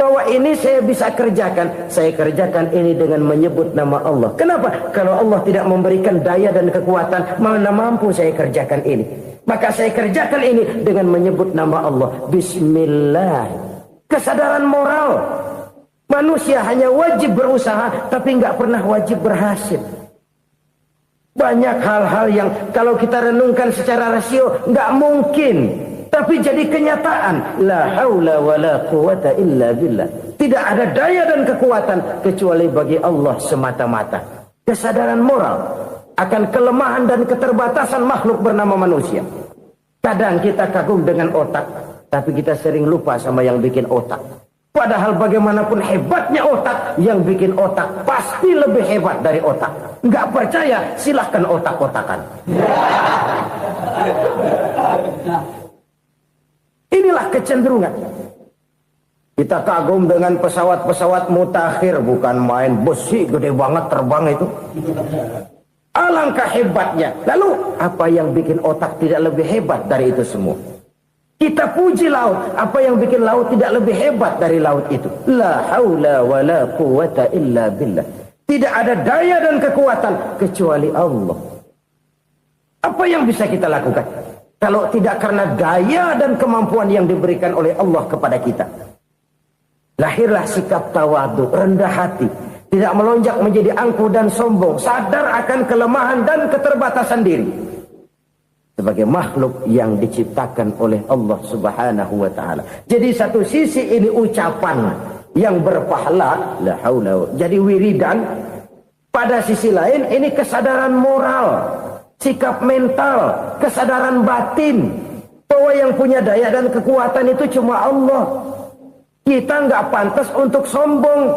Bahwa ini saya bisa kerjakan. Saya kerjakan ini dengan menyebut nama Allah. Kenapa? Kalau Allah tidak memberikan daya dan kekuatan, mana mampu saya kerjakan ini. Maka saya kerjakan ini dengan menyebut nama Allah. Bismillah. Kesadaran moral. Manusia hanya wajib berusaha, tapi nggak pernah wajib berhasil. Banyak hal-hal yang kalau kita renungkan secara rasio nggak mungkin. Tapi jadi kenyataan. La haula wa la quwata illa billah. Tidak ada daya dan kekuatan kecuali bagi Allah semata-mata. Kesadaran moral akan kelemahan dan keterbatasan makhluk bernama manusia. Kadang kita kagum dengan otak, tapi kita sering lupa sama yang bikin otak. Padahal bagaimanapun hebatnya otak, yang bikin otak pasti lebih hebat dari otak. Nggak percaya, silahkan otak-otakan. Inilah kecenderungan. Kita kagum dengan pesawat-pesawat mutakhir, bukan main, besi gede banget terbang itu. Alangkah hebatnya. Lalu apa yang bikin otak tidak lebih hebat dari itu semua? Kita puji laut. Apa yang bikin laut tidak lebih hebat dari laut itu? La haula wa la quwata illa billah. Tidak ada daya dan kekuatan kecuali Allah. Apa yang bisa kita lakukan? Kalau tidak karena daya dan kemampuan yang diberikan oleh Allah kepada kita. Lahirlah sikap tawadu, rendah hati. Tidak melonjak menjadi angkuh dan sombong. Sadar akan kelemahan dan keterbatasan diri. Sebagai makhluk yang diciptakan oleh Allah subhanahu wa ta'ala. Jadi satu sisi ini ucapan yang berpahala. La haula. Jadi wiridan. Pada sisi lain ini kesadaran moral. Sikap mental, kesadaran batin, bahwa yang punya daya dan kekuatan itu cuma Allah. Kita nggak pantas untuk sombong,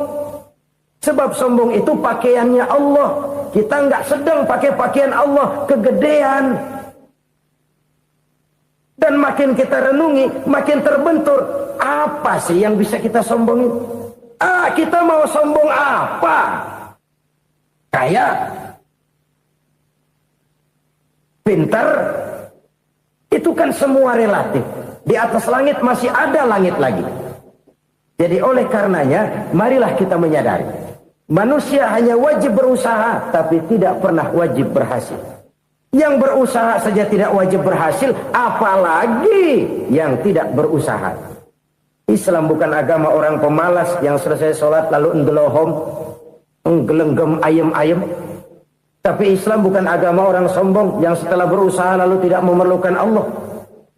sebab sombong itu pakaiannya Allah. Kita nggak sedang pakai pakaian Allah, kegedean. Dan makin kita renungi, makin terbentur. Apa sih yang bisa kita sombongin? Kita mau sombong apa? Kaya? Pintar, itu kan semua relatif. Di atas langit masih ada langit lagi. Jadi oleh karenanya, marilah kita menyadari. Manusia hanya wajib berusaha, tapi tidak pernah wajib berhasil. Yang berusaha saja tidak wajib berhasil, apalagi yang tidak berusaha. Islam bukan agama orang pemalas yang selesai sholat lalu enggelohom, enggelenggem ayem-ayem. Tapi Islam bukan agama orang sombong yang setelah berusaha lalu tidak memerlukan Allah.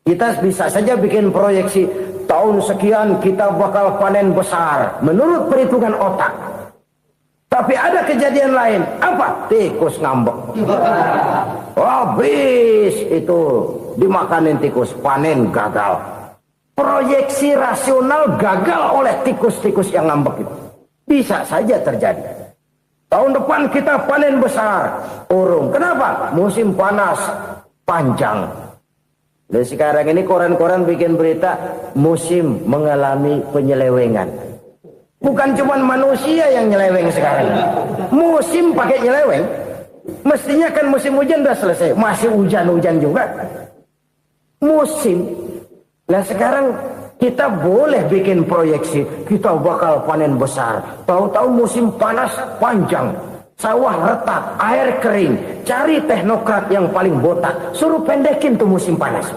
Kita bisa saja bikin proyeksi, tahun sekian kita bakal panen besar menurut perhitungan otak. Tapi ada kejadian lain. Apa? Tikus ngambek. Habis itu dimakanin tikus, panen gagal. Proyeksi rasional gagal oleh tikus-tikus yang ngambek itu. Bisa saja terjadi. Tahun depan kita panen besar, urung. Kenapa? Musim panas panjang. Dan sekarang ini koran-koran bikin berita musim mengalami penyelewengan. Bukan cuma manusia yang nyeleweng sekarang. Musim pakai nyeleweng. Mestinya kan musim hujan udah selesai, masih hujan-hujan juga. Musim. Nah sekarang kita boleh bikin proyeksi, kita bakal panen besar. Tahu-tahu musim panas panjang, sawah retak, air kering. Cari teknokrat yang paling botak, suruh pendekin tuh musim panas.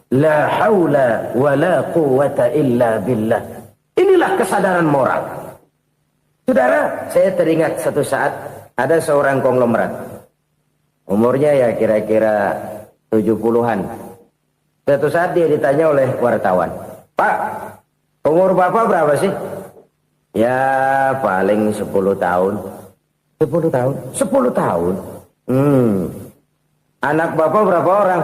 La haula wa la quwata illa billah. Inilah kesadaran moral. Saudara, saya teringat satu saat ada seorang konglomerat. Umurnya ya kira-kira 70-an. Suatu saat dia ditanya oleh wartawan, Pak, umur Bapak berapa sih? Ya paling 10 tahun. 10 tahun? 10 tahun? Anak Bapak berapa orang?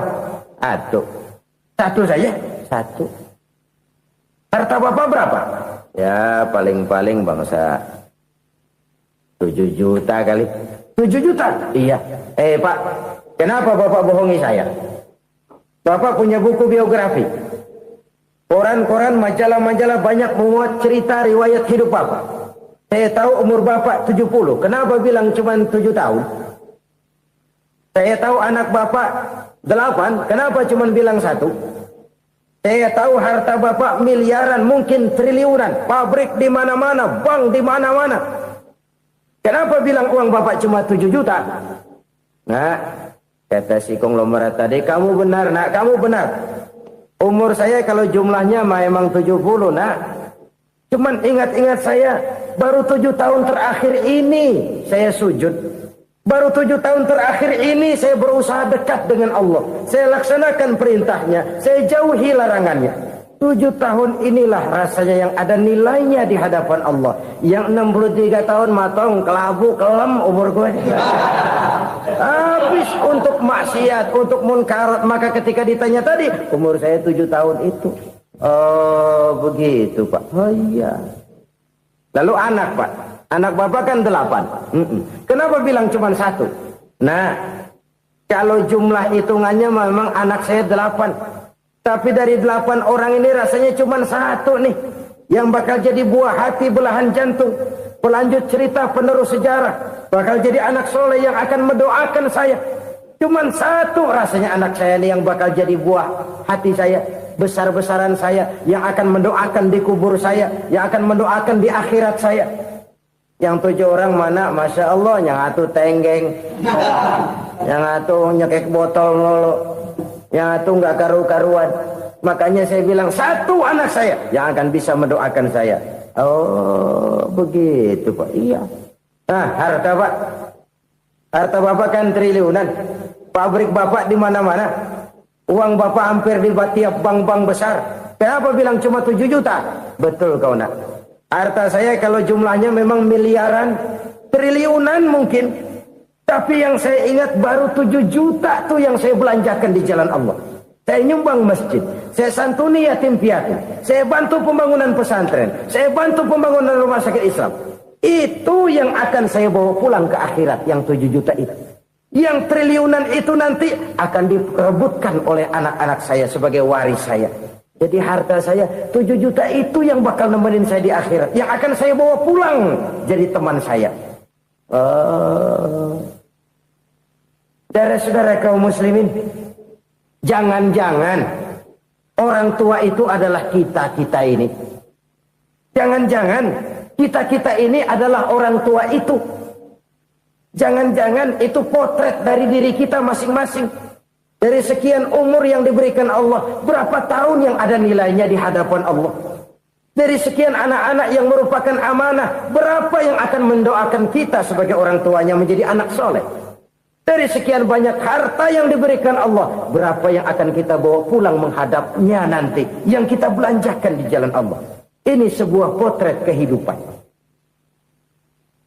Satu saja? Satu. Harta Bapak berapa? Ya paling-paling bangsa 7 juta kali. 7 juta? Iya. Pak, kenapa Bapak bohongi saya? Bapak punya buku biografi. Koran-koran, majalah-majalah banyak memuat cerita riwayat hidup Bapak. Saya tahu umur Bapak 70. Kenapa bilang cuma 7 tahun? Saya tahu anak Bapak 8. Kenapa cuma bilang 1? Saya tahu harta bapak miliaran, mungkin triliunan, pabrik di mana-mana, bank di mana-mana. Kenapa bilang uang bapak cuma 7 juta? Nah, kata si konglomerat tadi, kamu benar nak, kamu benar. Umur saya kalau jumlahnya memang 70 nak. Cuman ingat-ingat saya, baru 7 tahun terakhir ini saya sujud. Baru 7 tahun terakhir ini saya berusaha dekat dengan Allah. Saya laksanakan perintahnya, saya jauhi larangannya. 7 tahun inilah rasanya yang ada nilainya di hadapan Allah. Yang 63 tahun matong, kelabu, kelem umur gue. Habis untuk maksiat, untuk munkarat. Maka ketika ditanya tadi, umur saya 7 tahun itu. Oh begitu Pak. Oh iya. Lalu anak Pak. Anak bapak kan 8. Kenapa bilang cuma 1? Nah, kalau jumlah hitungannya memang anak saya 8. Tapi dari 8 orang ini rasanya cuma 1 nih. Yang bakal jadi buah hati, belahan jantung. Pelanjut cerita, penerus sejarah. Bakal jadi anak soleh yang akan mendoakan saya. Cuma 1 rasanya anak saya nih yang bakal jadi buah hati saya. Besar-besaran saya. Yang akan mendoakan di kubur saya. Yang akan mendoakan di akhirat saya. Yang 7 orang mana? Masya Allah, yang atu tenggeng, yang atu nyekek botol mulu, yang atu nggak karu-karuan. Makanya saya bilang 1 anak saya yang akan bisa mendoakan saya. Oh begitu Pak. Iya. Nah harta Pak, harta bapak kan triliunan, pabrik bapak di mana-mana, uang bapak hampir di tiap bank-bank besar. Kenapa bilang cuma 7 juta? Betul kau nak. Harta saya kalau jumlahnya memang miliaran, triliunan mungkin. Tapi yang saya ingat baru 7 juta tuh yang saya belanjakan di jalan Allah. Saya nyumbang masjid, saya santuni yatim piatu, saya bantu pembangunan pesantren, saya bantu pembangunan rumah sakit Islam. Itu yang akan saya bawa pulang ke akhirat, yang 7 juta itu. Yang triliunan itu nanti akan diperebutkan oleh anak-anak saya sebagai waris saya. Jadi harta saya 7 juta itu yang bakal nemenin saya di akhirat. Yang akan saya bawa pulang jadi teman saya. Saudara-saudara kaum muslimin, jangan-jangan orang tua itu adalah kita-kita ini. Jangan-jangan kita-kita ini adalah orang tua itu. Jangan-jangan itu potret dari diri kita masing-masing. Dari sekian umur yang diberikan Allah, berapa tahun yang ada nilainya di hadapan Allah? Dari sekian anak-anak yang merupakan amanah, berapa yang akan mendoakan kita sebagai orang tuanya menjadi anak soleh? Dari sekian banyak harta yang diberikan Allah, berapa yang akan kita bawa pulang menghadapnya nanti, yang kita belanjakan di jalan Allah? Ini sebuah potret kehidupan.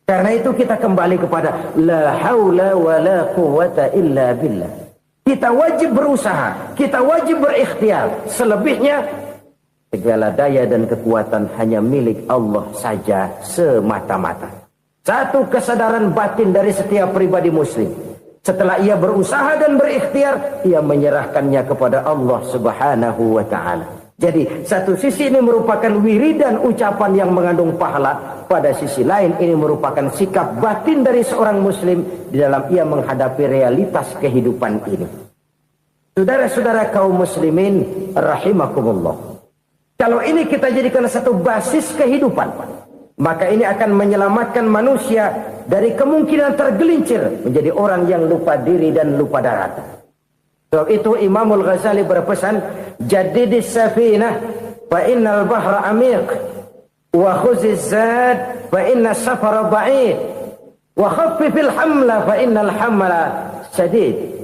Karena itu kita kembali kepada la haula wa la quwata illa billah. Kita wajib berusaha, kita wajib berikhtiar. Selebihnya, segala daya dan kekuatan hanya milik Allah saja semata-mata. Satu kesadaran batin dari setiap pribadi muslim. Setelah ia berusaha dan berikhtiar, ia menyerahkannya kepada Allah Subhanahu wa ta'ala. Jadi, satu sisi ini merupakan wiridan ucapan yang mengandung pahala. Pada sisi lain, ini merupakan sikap batin dari seorang muslim di dalam ia menghadapi realitas kehidupan ini. Saudara-saudara kaum muslimin, rahimakumullah. Kalau ini kita jadikan satu basis kehidupan, maka ini akan menyelamatkan manusia dari kemungkinan tergelincir menjadi orang yang lupa diri dan lupa darat. Sebab itu Imamul Ghazali berpesan, jadidis safinah fa innal bahra amiq, wa khuziz zad fa inna safara ba'id, wa khaffifil hamla fa innal hamla sadid.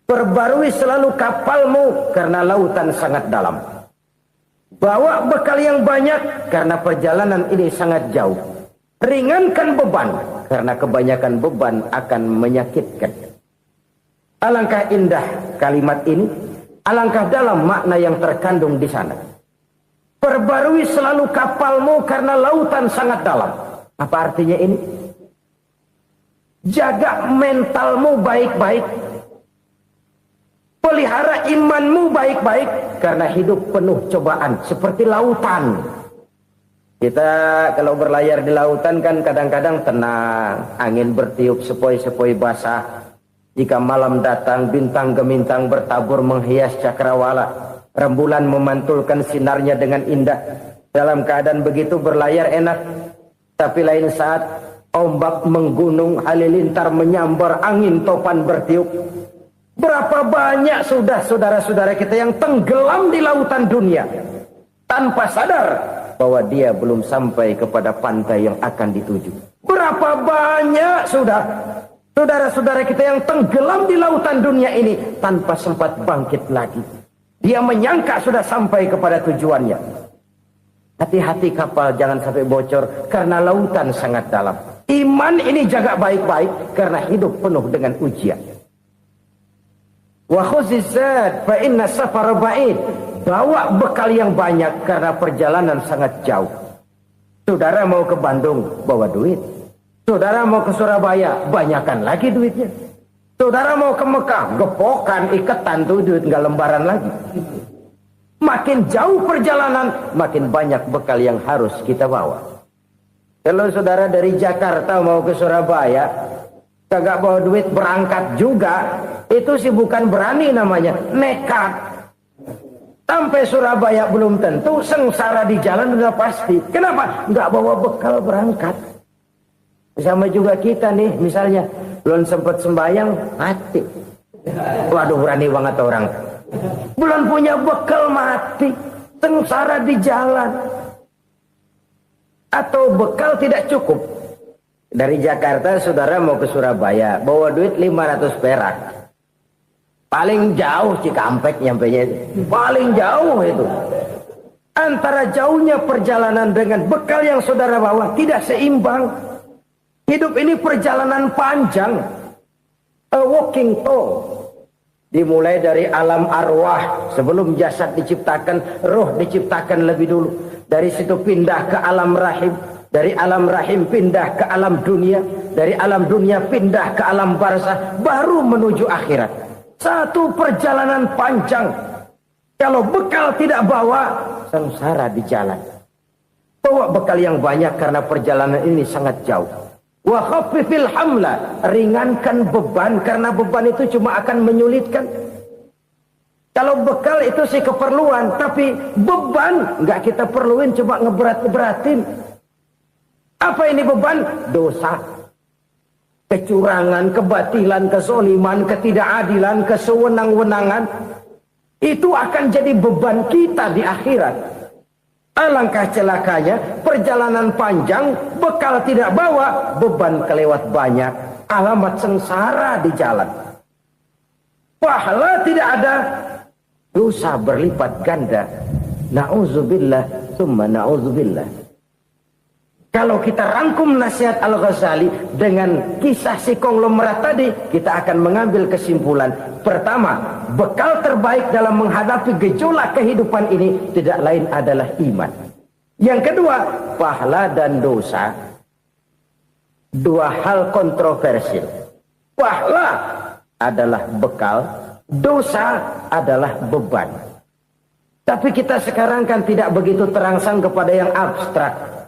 Perbarui selalu kapalmu karena lautan sangat dalam. Bawa bekal yang banyak karena perjalanan ini sangat jauh. Ringankan beban karena kebanyakan beban akan menyakitkan. Alangkah indah kalimat ini, alangkah dalam makna yang terkandung di sana. Perbarui selalu kapalmu karena lautan sangat dalam. Apa artinya ini? Jaga mentalmu baik-baik. Pelihara imanmu baik-baik karena hidup penuh cobaan seperti lautan. Kita kalau berlayar di lautan kan kadang-kadang tenang, angin bertiup sepoi-sepoi basah. Jika malam datang bintang gemintang bertabur menghias cakrawala. Rembulan memantulkan sinarnya dengan indah. Dalam keadaan begitu berlayar enak. Tapi lain saat ombak menggunung, halilintar menyambar, angin topan bertiup. Berapa banyak sudah saudara-saudara kita yang tenggelam di lautan dunia tanpa sadar bahwa dia belum sampai kepada pantai yang akan dituju. Berapa banyak sudah saudara-saudara kita yang tenggelam di lautan dunia ini tanpa sempat bangkit lagi. Dia menyangka sudah sampai kepada tujuannya. Hati-hati kapal jangan sampai bocor karena lautan sangat dalam. Iman ini jaga baik-baik karena hidup penuh dengan ujian. Wa khuzizat fa inna safara ba'id. Bawa bekal yang banyak karena perjalanan sangat jauh. Saudara mau ke Bandung, bawa duit. Saudara mau ke Surabaya, banyakkan lagi duitnya. Saudara mau ke Mekah, gepokan, iketan tuh duit nggak lembaran lagi. Makin jauh perjalanan, makin banyak bekal yang harus kita bawa. Kalau saudara dari Jakarta mau ke Surabaya, kagak bawa duit berangkat juga, itu sih bukan berani namanya, nekat. Sampai Surabaya belum tentu, sengsara di jalan udah pasti. Kenapa? Nggak bawa bekal berangkat. Sama juga kita nih, misalnya belum sempat sembahyang, mati. Waduh, berani banget orang. Belum punya bekal, mati. Sengsara di jalan. Atau bekal tidak cukup. Dari Jakarta saudara mau ke Surabaya, bawa duit 500 perak. Paling jauh Cikampek nyampenya itu. Paling jauh itu. Antara jauhnya perjalanan dengan bekal yang saudara bawa tidak seimbang. Hidup ini perjalanan panjang. A walking tour. Dimulai dari alam arwah. Sebelum jasad diciptakan, roh diciptakan lebih dulu. Dari situ pindah ke alam rahim. Dari alam rahim pindah ke alam dunia. Dari alam dunia pindah ke alam barzah. Baru menuju akhirat. Satu perjalanan panjang. Kalau bekal tidak bawa, sengsara di jalan. Bawa bekal yang banyak karena perjalanan ini sangat jauh. Wa khaffifil hamla, ringankan beban karena beban itu cuma akan menyulitkan. Kalau bekal itu sih keperluan, tapi beban nggak kita perluin, cuma ngeberat-beratin. Apa ini beban? Dosa. Kecurangan, kebatilan, kezoliman, ketidakadilan, kesewenang-wenangan. Itu akan jadi beban kita di akhirat. Alangkah celakanya, perjalanan panjang, bekal tidak bawa, beban kelewat banyak. Alamat sengsara di jalan. Pahala tidak ada, dosa berlipat ganda. Na'udzubillah, summa na'udzubillah. Kalau kita rangkum nasihat Al-Ghazali dengan kisah si konglomerat tadi, kita akan mengambil kesimpulan. Pertama, bekal terbaik dalam menghadapi gejolak kehidupan ini tidak lain adalah iman. Yang kedua, pahala dan dosa. Dua hal kontroversial. Pahala adalah bekal, dosa adalah beban. Tapi kita sekarang kan tidak begitu terangsang kepada yang abstrak.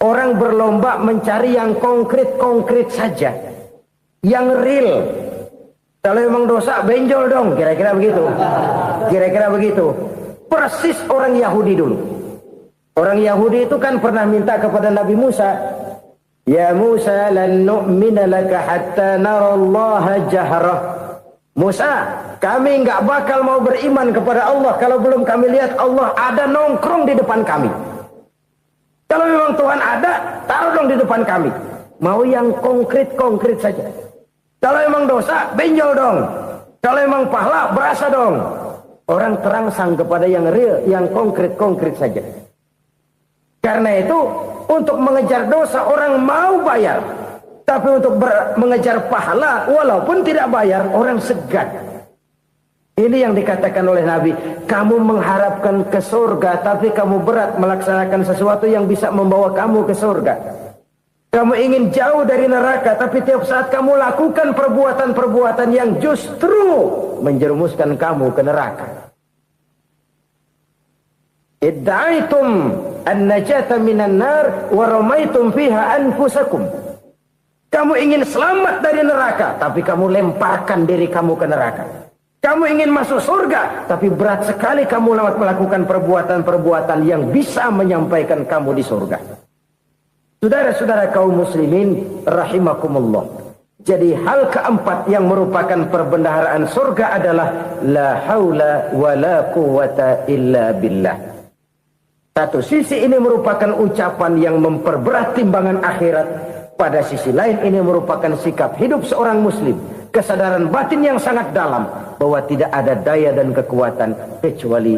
Orang berlomba mencari yang konkret-konkret saja. Yang real. Kalau memang dosa, benjol dong. Kira-kira begitu. Kira-kira begitu. Persis orang Yahudi dulu. Orang Yahudi itu kan pernah minta kepada Nabi Musa. Ya Musa, lan nu'mina laka hatta narallaha jahrah. Musa, kami nggak bakal mau beriman kepada Allah kalau belum kami lihat Allah ada nongkrong di depan kami. Kalau memang Tuhan ada, taruh dong di depan kami. Mau yang konkret-konkret saja. Kalau memang dosa, benjol dong. Kalau memang pahala, berasa dong. Orang terangsang kepada yang real, yang konkret-konkret saja. Karena itu, untuk mengejar dosa, orang mau bayar. Tapi untuk mengejar pahala, walaupun tidak bayar, orang segan. Ini yang dikatakan oleh Nabi, kamu mengharapkan ke surga, tapi kamu berat melaksanakan sesuatu yang bisa membawa kamu ke surga. Kamu ingin jauh dari neraka, tapi tiap saat kamu lakukan perbuatan-perbuatan yang justru menjerumuskan kamu ke neraka. Idda'aitum an-najata minan nar wa ramaitum fiha anfusakum. Kamu ingin selamat dari neraka, tapi kamu lemparkan diri kamu ke neraka. Kamu ingin masuk surga, tapi berat sekali kamu melakukan perbuatan-perbuatan yang bisa menyampaikan kamu di surga. Saudara-saudara kaum muslimin rahimakumullah. Jadi hal keempat yang merupakan perbendaharaan surga adalah la haula wa la quwata illa billah. Satu sisi ini merupakan ucapan yang memperberat timbangan akhirat. Pada sisi lain ini merupakan sikap hidup seorang muslim. Kesadaran batin yang sangat dalam bahwa tidak ada daya dan kekuatan kecuali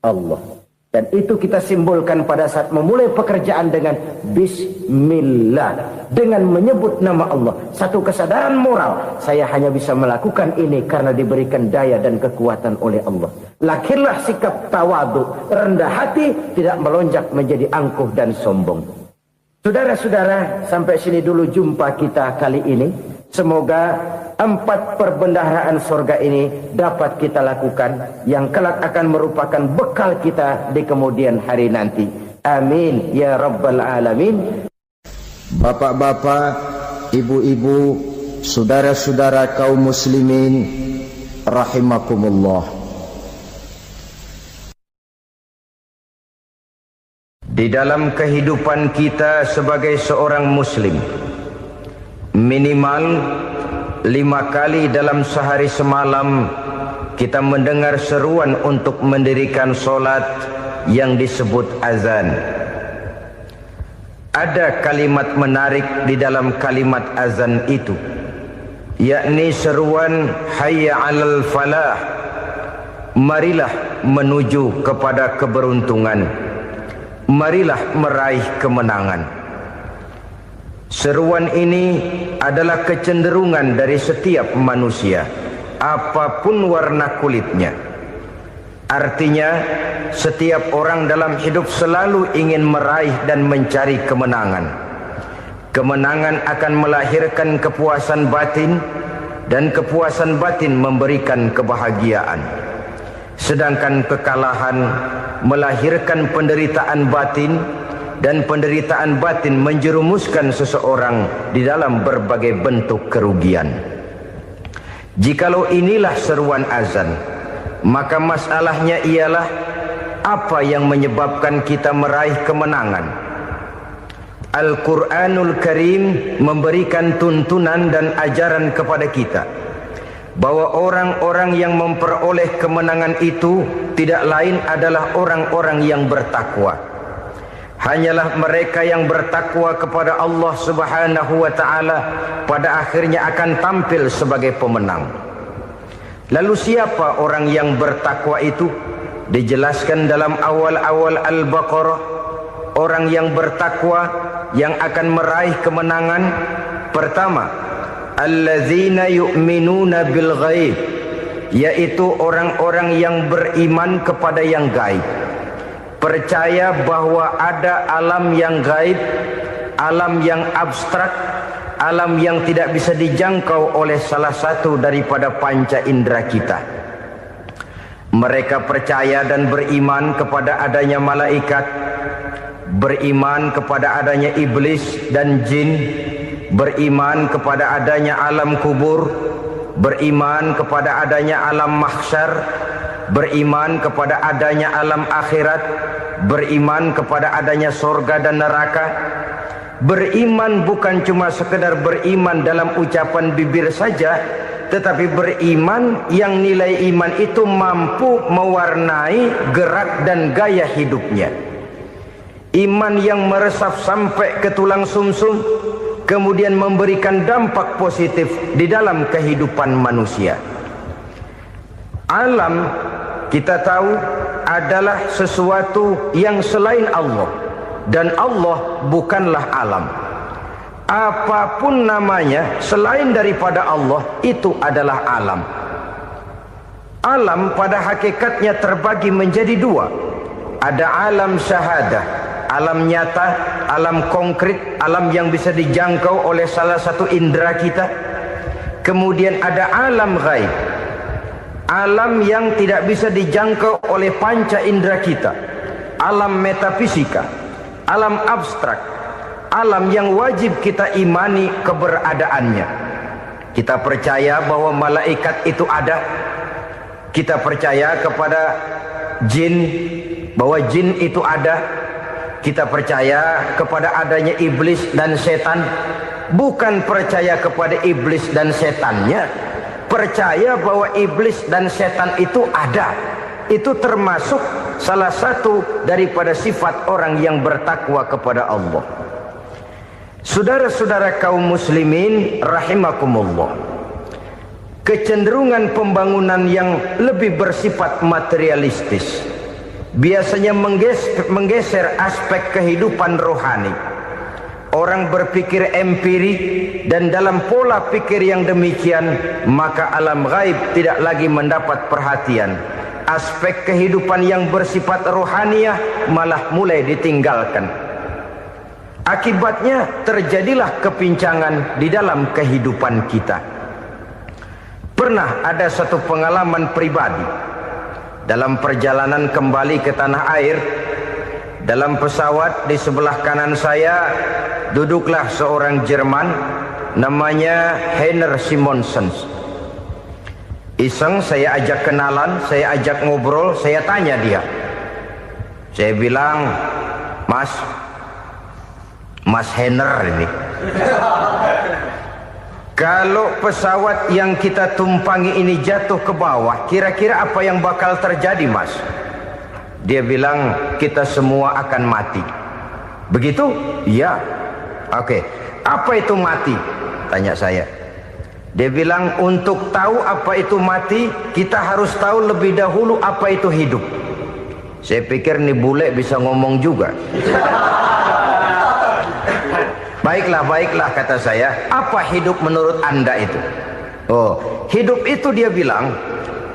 Allah. Dan itu kita simbolkan pada saat memulai pekerjaan dengan bismillah, dengan menyebut nama Allah. Satu kesadaran moral, saya hanya bisa melakukan ini karena diberikan daya dan kekuatan oleh Allah. Lahirlah sikap tawadu, rendah hati, tidak melonjak menjadi angkuh dan sombong. Saudara-saudara, sampai sini dulu jumpa kita kali ini. Semoga 4 perbendaharaan surga ini dapat kita lakukan, yang kelak akan merupakan bekal kita di kemudian hari nanti. Amin ya rabbal alamin. Bapak-bapak, ibu-ibu, saudara-saudara kaum muslimin rahimakumullah. Di dalam kehidupan kita sebagai seorang muslim, minimal 5 kali dalam sehari semalam kita mendengar seruan untuk mendirikan solat yang disebut azan. Ada kalimat menarik di dalam kalimat azan itu, yakni seruan hayya 'alal falah, marilah menuju kepada keberuntungan, marilah meraih kemenangan. Seruan ini adalah kecenderungan dari setiap manusia, apapun warna kulitnya. Artinya, setiap orang dalam hidup selalu ingin meraih dan mencari kemenangan. Kemenangan akan melahirkan kepuasan batin, dan kepuasan batin memberikan kebahagiaan. Sedangkan kekalahan melahirkan penderitaan batin, dan penderitaan batin menjerumuskan seseorang di dalam berbagai bentuk kerugian. Jikalau inilah seruan azan, maka masalahnya ialah apa yang menyebabkan kita meraih kemenangan. Al-Quranul Karim memberikan tuntunan dan ajaran kepada kita bahwa orang-orang yang memperoleh kemenangan itu tidak lain adalah orang-orang yang bertakwa. Hanyalah mereka yang bertakwa kepada Allah Subhanahu wa ta'ala pada akhirnya akan tampil sebagai pemenang. Lalu siapa orang yang bertakwa itu? Dijelaskan dalam awal-awal Al-Baqarah, orang yang bertakwa yang akan meraih kemenangan. Pertama, allazina yu'minuna bil ghaib, yaitu orang-orang yang beriman kepada yang gaib. Percaya bahwa ada alam yang gaib, alam yang abstrak, alam yang tidak bisa dijangkau oleh salah satu daripada panca indera kita. Mereka percaya dan beriman kepada adanya malaikat, beriman kepada adanya iblis dan jin, beriman kepada adanya alam kubur, beriman kepada adanya alam mahsyar, beriman kepada adanya alam akhirat, beriman kepada adanya surga dan neraka. Beriman bukan cuma sekedar beriman dalam ucapan bibir saja, tetapi beriman yang nilai iman itu mampu mewarnai gerak dan gaya hidupnya. Iman yang meresap sampai ke tulang sumsum, kemudian memberikan dampak positif di dalam kehidupan manusia. Alam, kita tahu, adalah sesuatu yang selain Allah, dan Allah bukanlah alam. Apapun namanya selain daripada Allah, itu adalah alam. Alam pada hakikatnya terbagi menjadi 2. Ada alam syahadah, alam nyata, alam konkret, alam yang bisa dijangkau oleh salah satu indera kita. Kemudian ada alam ghaib, alam yang tidak bisa dijangkau oleh panca indera kita, alam metafisika, alam abstrak, alam yang wajib kita imani keberadaannya. Kita percaya bahwa malaikat itu ada, Kita percaya kepada jin, bahwa jin itu ada. Kita percaya kepada adanya iblis dan setan. Bukan percaya kepada iblis dan setannya, percaya bahwa iblis dan setan itu ada. Itu termasuk salah satu daripada sifat orang yang bertakwa kepada Allah. Saudara-saudara kaum muslimin rahimakumullah, kecenderungan pembangunan yang lebih bersifat materialistis biasanya menggeser aspek kehidupan rohani. Orang berpikir empiri, dan dalam pola pikir yang demikian maka alam gaib tidak lagi mendapat perhatian. Aspek kehidupan yang bersifat rohaniah malah mulai ditinggalkan. Akibatnya terjadilah kepincangan di dalam kehidupan kita. Pernah ada satu pengalaman pribadi dalam perjalanan kembali ke tanah air. Dalam pesawat di sebelah kanan saya duduklah seorang Jerman namanya Heiner Simonsen. Iseng saya ajak kenalan, saya ajak ngobrol, saya tanya dia. Saya bilang, Mas Heiner ini, kalau pesawat yang kita tumpangi ini jatuh ke bawah, kira-kira apa yang bakal terjadi, Mas? Dia bilang, kita semua akan mati. Begitu? Iya. Oke. Apa itu mati? Tanya saya. Dia bilang, untuk tahu apa itu mati, kita harus tahu lebih dahulu apa itu hidup. Saya pikir nih bule bisa ngomong juga. Baiklah kata saya. Apa hidup menurut Anda itu? Oh, hidup itu dia bilang,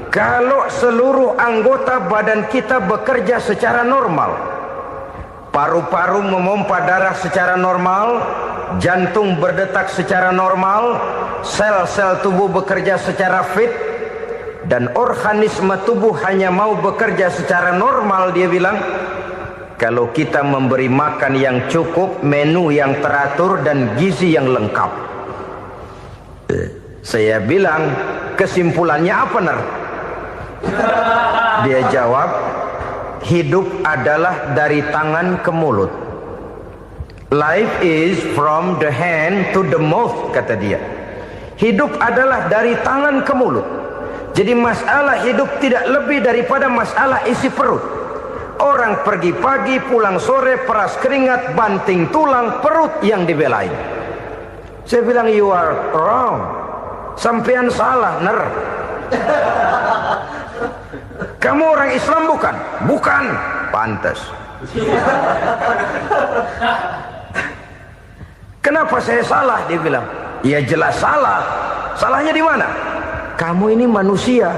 kalau seluruh anggota badan kita bekerja secara normal, paru-paru memompa darah secara normal, jantung berdetak secara normal, sel-sel tubuh bekerja secara fit, dan organisme tubuh hanya mau bekerja secara normal, dia bilang, kalau kita memberi makan yang cukup, menu yang teratur, dan gizi yang lengkap. Saya bilang, kesimpulannya apa, Ner? Dia jawab, hidup adalah dari tangan ke mulut. Life is from the hand to the mouth, kata dia. Hidup adalah dari tangan ke mulut. Jadi masalah hidup tidak lebih daripada masalah isi perut. Orang pergi pagi, pulang sore, peras keringat, banting tulang, perut yang dibelain. Saya bilang, you are wrong. Sampean salah, Ner. Kamu orang Islam bukan? Bukan. Pantas. Kenapa saya salah? Dia bilang, ya jelas salah. Salahnya di mana? Kamu ini manusia.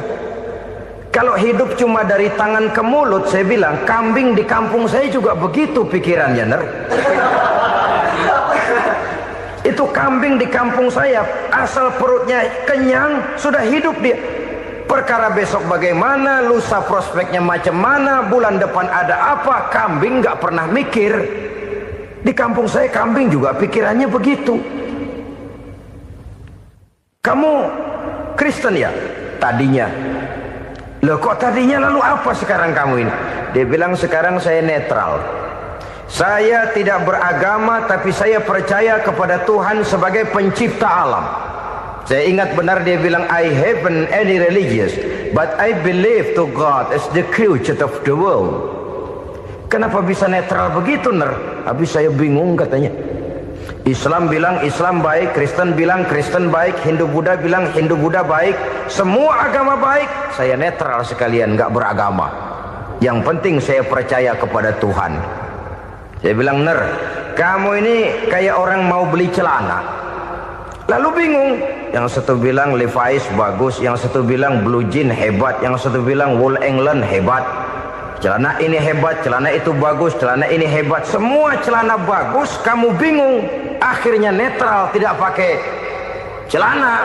Kalau hidup cuma dari tangan ke mulut, saya bilang, kambing di kampung saya juga begitu pikirannya, Ner. Itu kambing di kampung saya, asal perutnya kenyang, sudah hidup dia. Perkara besok bagaimana, lusa prospeknya macam mana, bulan depan ada apa, kambing nggak pernah mikir. Di kampung saya kambing juga pikirannya begitu. Kamu Kristen ya? Tadinya. Loh kok tadinya, lalu apa sekarang kamu ini? Dia bilang, sekarang saya netral. Saya tidak beragama, tapi saya percaya kepada Tuhan sebagai pencipta alam. Saya ingat benar dia bilang, I haven't any religious, but I believe to God as the creator of the world. Kenapa bisa netral begitu, Ner? Habis saya bingung katanya. Islam bilang Islam baik, Kristen bilang Kristen baik, Hindu Buddha bilang Hindu Buddha baik, semua agama baik. Saya netral sekalian, nggak beragama. Yang penting saya percaya kepada Tuhan. Saya bilang, Ner, kamu ini kayak orang mau beli celana, lalu bingung. Yang satu bilang Levi's bagus, yang satu bilang Blue Jean hebat, yang satu bilang Wool England hebat. Celana ini hebat, celana itu bagus, celana ini hebat. Semua celana bagus, kamu bingung. Akhirnya netral, tidak pakai celana.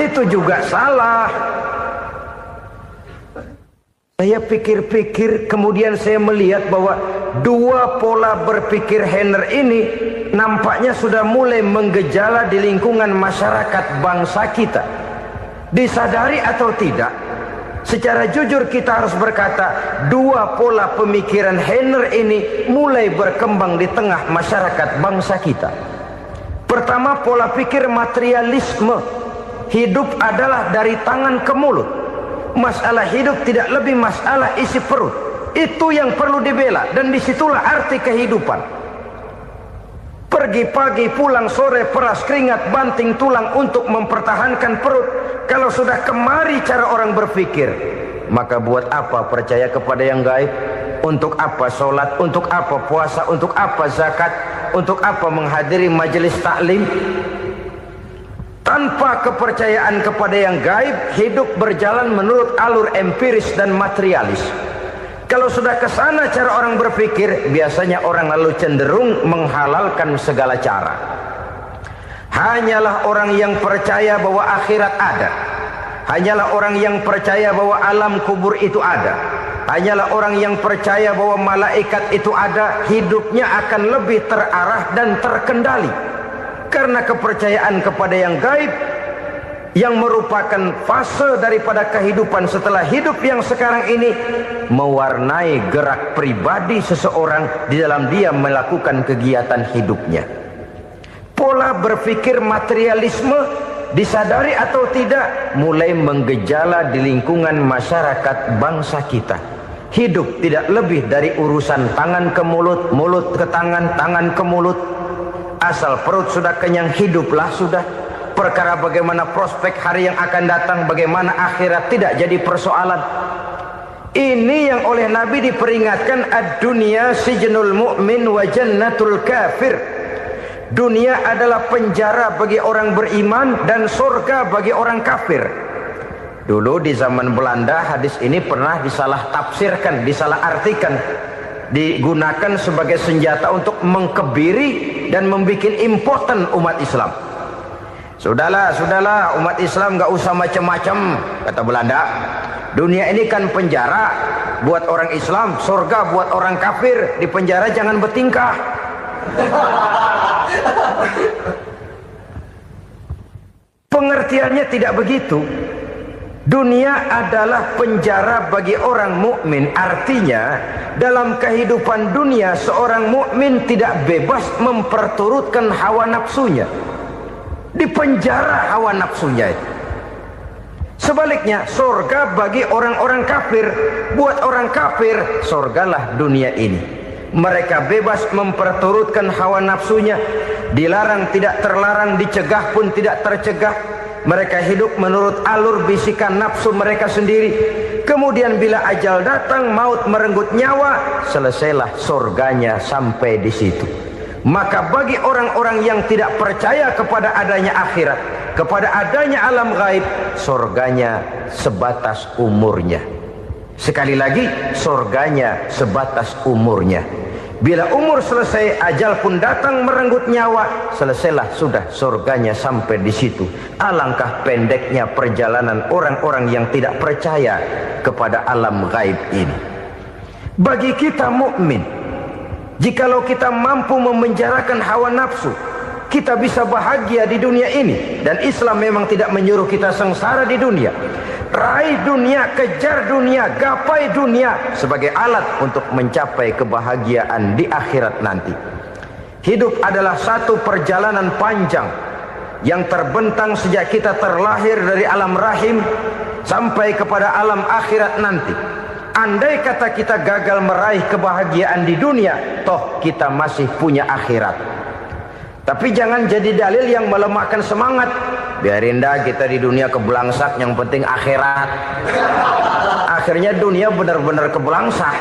Itu juga salah. Saya pikir-pikir, kemudian saya melihat bahwa dua pola berpikir Heiner ini nampaknya sudah mulai menggejala di lingkungan masyarakat bangsa kita. Disadari atau tidak, secara jujur kita harus berkata, dua pola pemikiran Heiner ini mulai berkembang di tengah masyarakat bangsa kita. Pertama, pola pikir materialisme. Hidup adalah dari tangan ke mulut. Masalah hidup tidak lebih masalah isi perut. Itu yang perlu dibela, dan disitulah arti kehidupan. Pergi pagi, pulang sore, peras keringat, banting tulang untuk mempertahankan perut. Kalau sudah kemari cara orang berpikir, maka buat apa percaya kepada yang gaib? Untuk apa sholat? Untuk apa puasa? Untuk apa zakat? Untuk apa menghadiri majelis taklim? Tanpa kepercayaan kepada yang gaib, hidup berjalan menurut alur empiris dan materialis. Kalau sudah ke sana cara orang berpikir, biasanya orang lalu cenderung menghalalkan segala cara. Hanyalah orang yang percaya bahwa akhirat ada. Hanyalah orang yang percaya bahwa alam kubur itu ada. Hanyalah orang yang percaya bahwa malaikat itu ada, hidupnya akan lebih terarah dan terkendali. Karena kepercayaan kepada yang gaib, yang merupakan fase daripada kehidupan setelah hidup yang sekarang ini, mewarnai gerak pribadi seseorang di dalam dia melakukan kegiatan hidupnya. Pola berpikir materialisme, disadari atau tidak, mulai menggejala di lingkungan masyarakat bangsa kita. Hidup tidak lebih dari urusan tangan ke mulut, mulut ke tangan, tangan ke mulut. Asal perut sudah kenyang, hiduplah sudah. Perkara bagaimana prospek hari yang akan datang, bagaimana akhirat, tidak jadi persoalan. Ini yang oleh Nabi diperingatkan, ad-dunya sijnul mu'min wa jannatul kafir. Dunia adalah penjara bagi orang beriman dan surga bagi orang kafir. Dulu di zaman Belanda hadis ini pernah disalah tafsirkan, disalah artikan, digunakan sebagai senjata untuk mengkebiri dan membuat impoten umat Islam. Sudahlah umat Islam gak usah macam-macam, kata Belanda. Dunia ini kan penjara buat orang Islam, surga buat orang kafir. Di penjara jangan bertingkah. Pengertiannya tidak begitu. Dunia adalah penjara bagi orang mukmin. Artinya dalam kehidupan dunia seorang mukmin tidak bebas memperturutkan hawa nafsunya. Di penjara hawa nafsunya itu. Sebaliknya, surga bagi orang-orang kafir. Buat orang kafir, surgalah dunia ini. Mereka bebas memperturutkan hawa nafsunya. Dilarang tidak terlarang, dicegah pun tidak tercegah. Mereka hidup menurut alur bisikan nafsu mereka sendiri. Kemudian bila ajal datang, maut merenggut nyawa, selesailah surganya sampai di situ. Maka bagi orang-orang yang tidak percaya kepada adanya akhirat, kepada adanya alam gaib, surganya sebatas umurnya. Sekali lagi, surganya sebatas umurnya. Bila umur selesai, ajal pun datang merenggut nyawa, selesailah sudah surganya sampai di situ. Alangkah pendeknya perjalanan orang-orang yang tidak percaya kepada alam gaib ini. Bagi kita mukmin, jikalau kita mampu memenjarakan hawa nafsu, kita bisa bahagia di dunia ini. Dan Islam memang tidak menyuruh kita sengsara di dunia. Raih dunia, kejar dunia, gapai dunia sebagai alat untuk mencapai kebahagiaan di akhirat nanti. Hidup adalah satu perjalanan panjang yang terbentang sejak kita terlahir dari alam rahim sampai kepada alam akhirat nanti. Andai kata kita gagal meraih kebahagiaan di dunia, toh kita masih punya akhirat. Tapi jangan jadi dalil yang melemahkan semangat. Biarin dah kita di dunia kebelangsak, yang penting akhirat. Akhirnya dunia benar-benar kebelangsak.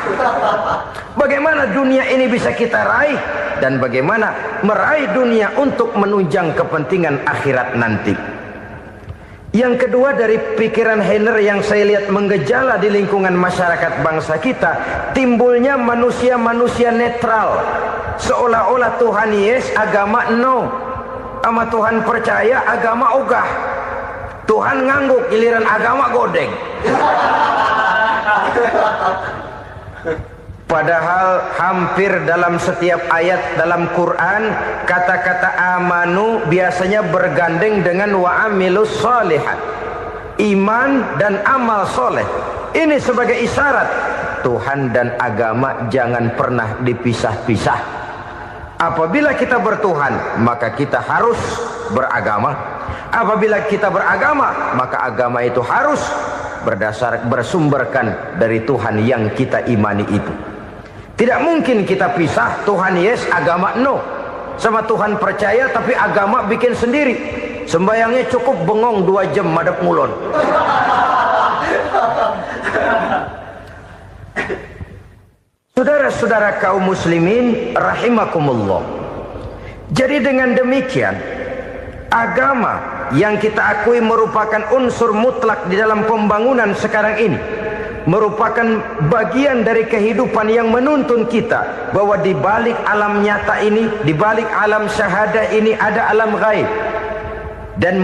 Bagaimana dunia ini bisa kita raih, dan bagaimana meraih dunia untuk menunjang kepentingan akhirat nanti. Yang kedua, dari pikiran Heiner yang saya lihat menggejala di lingkungan masyarakat bangsa kita, timbulnya manusia-manusia netral. Seolah-olah Tuhan yes, agama no. Sama Tuhan percaya, agama ogah. Tuhan ngangguk, giliran agama godeng. Padahal hampir dalam setiap ayat dalam Quran, kata-kata amanu biasanya bergandeng dengan wa amilus shalihat. iman dan amal soleh. Ini sebagai isyarat Tuhan dan agama jangan pernah dipisah-pisah. Apabila kita bertuhan, maka kita harus beragama. Apabila kita beragama, maka agama itu harus bersumberkan dari Tuhan yang kita imani itu. Tidak mungkin kita pisah, Tuhan yes, agama no. Sama Tuhan percaya tapi agama bikin sendiri. Sembayangnya cukup bengong 2 jam madep ngulon. Saudara-saudara kaum muslimin rahimakumullah. Jadi dengan demikian, agama yang kita akui merupakan unsur mutlak di dalam pembangunan sekarang ini, merupakan bagian dari kehidupan yang menuntun kita bahwa di balik alam nyata ini, di balik alam syahadah ini ada alam gaib. Dan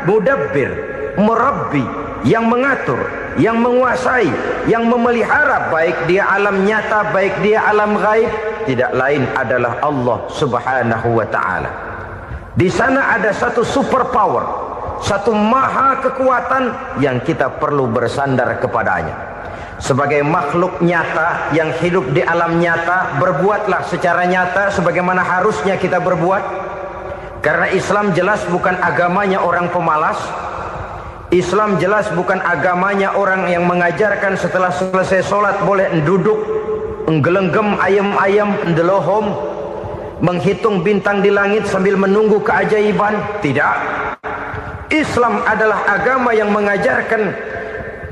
mudabbir, murabbi, yang mengatur, yang menguasai, yang memelihara baik dia alam nyata, baik dia alam gaib, tidak lain adalah Allah Subhanahu wa ta'ala. Di sana ada satu super power, satu maha kekuatan yang kita perlu bersandar kepadanya. Sebagai makhluk nyata yang hidup di alam nyata, berbuatlah secara nyata sebagaimana harusnya kita berbuat. Karena Islam jelas bukan agamanya orang pemalas. Islam jelas bukan agamanya orang yang mengajarkan setelah selesai sholat boleh duduk, nggelenggem ayam-ayam, ndelohom, menghitung bintang di langit sambil menunggu keajaiban. Tidak. Islam adalah agama yang mengajarkan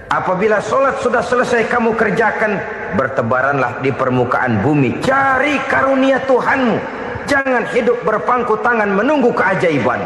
apabila sholat sudah selesai kamu kerjakan, bertebaranlah di permukaan bumi, cari karunia Tuhanmu. Jangan hidup berpangku tangan menunggu keajaiban.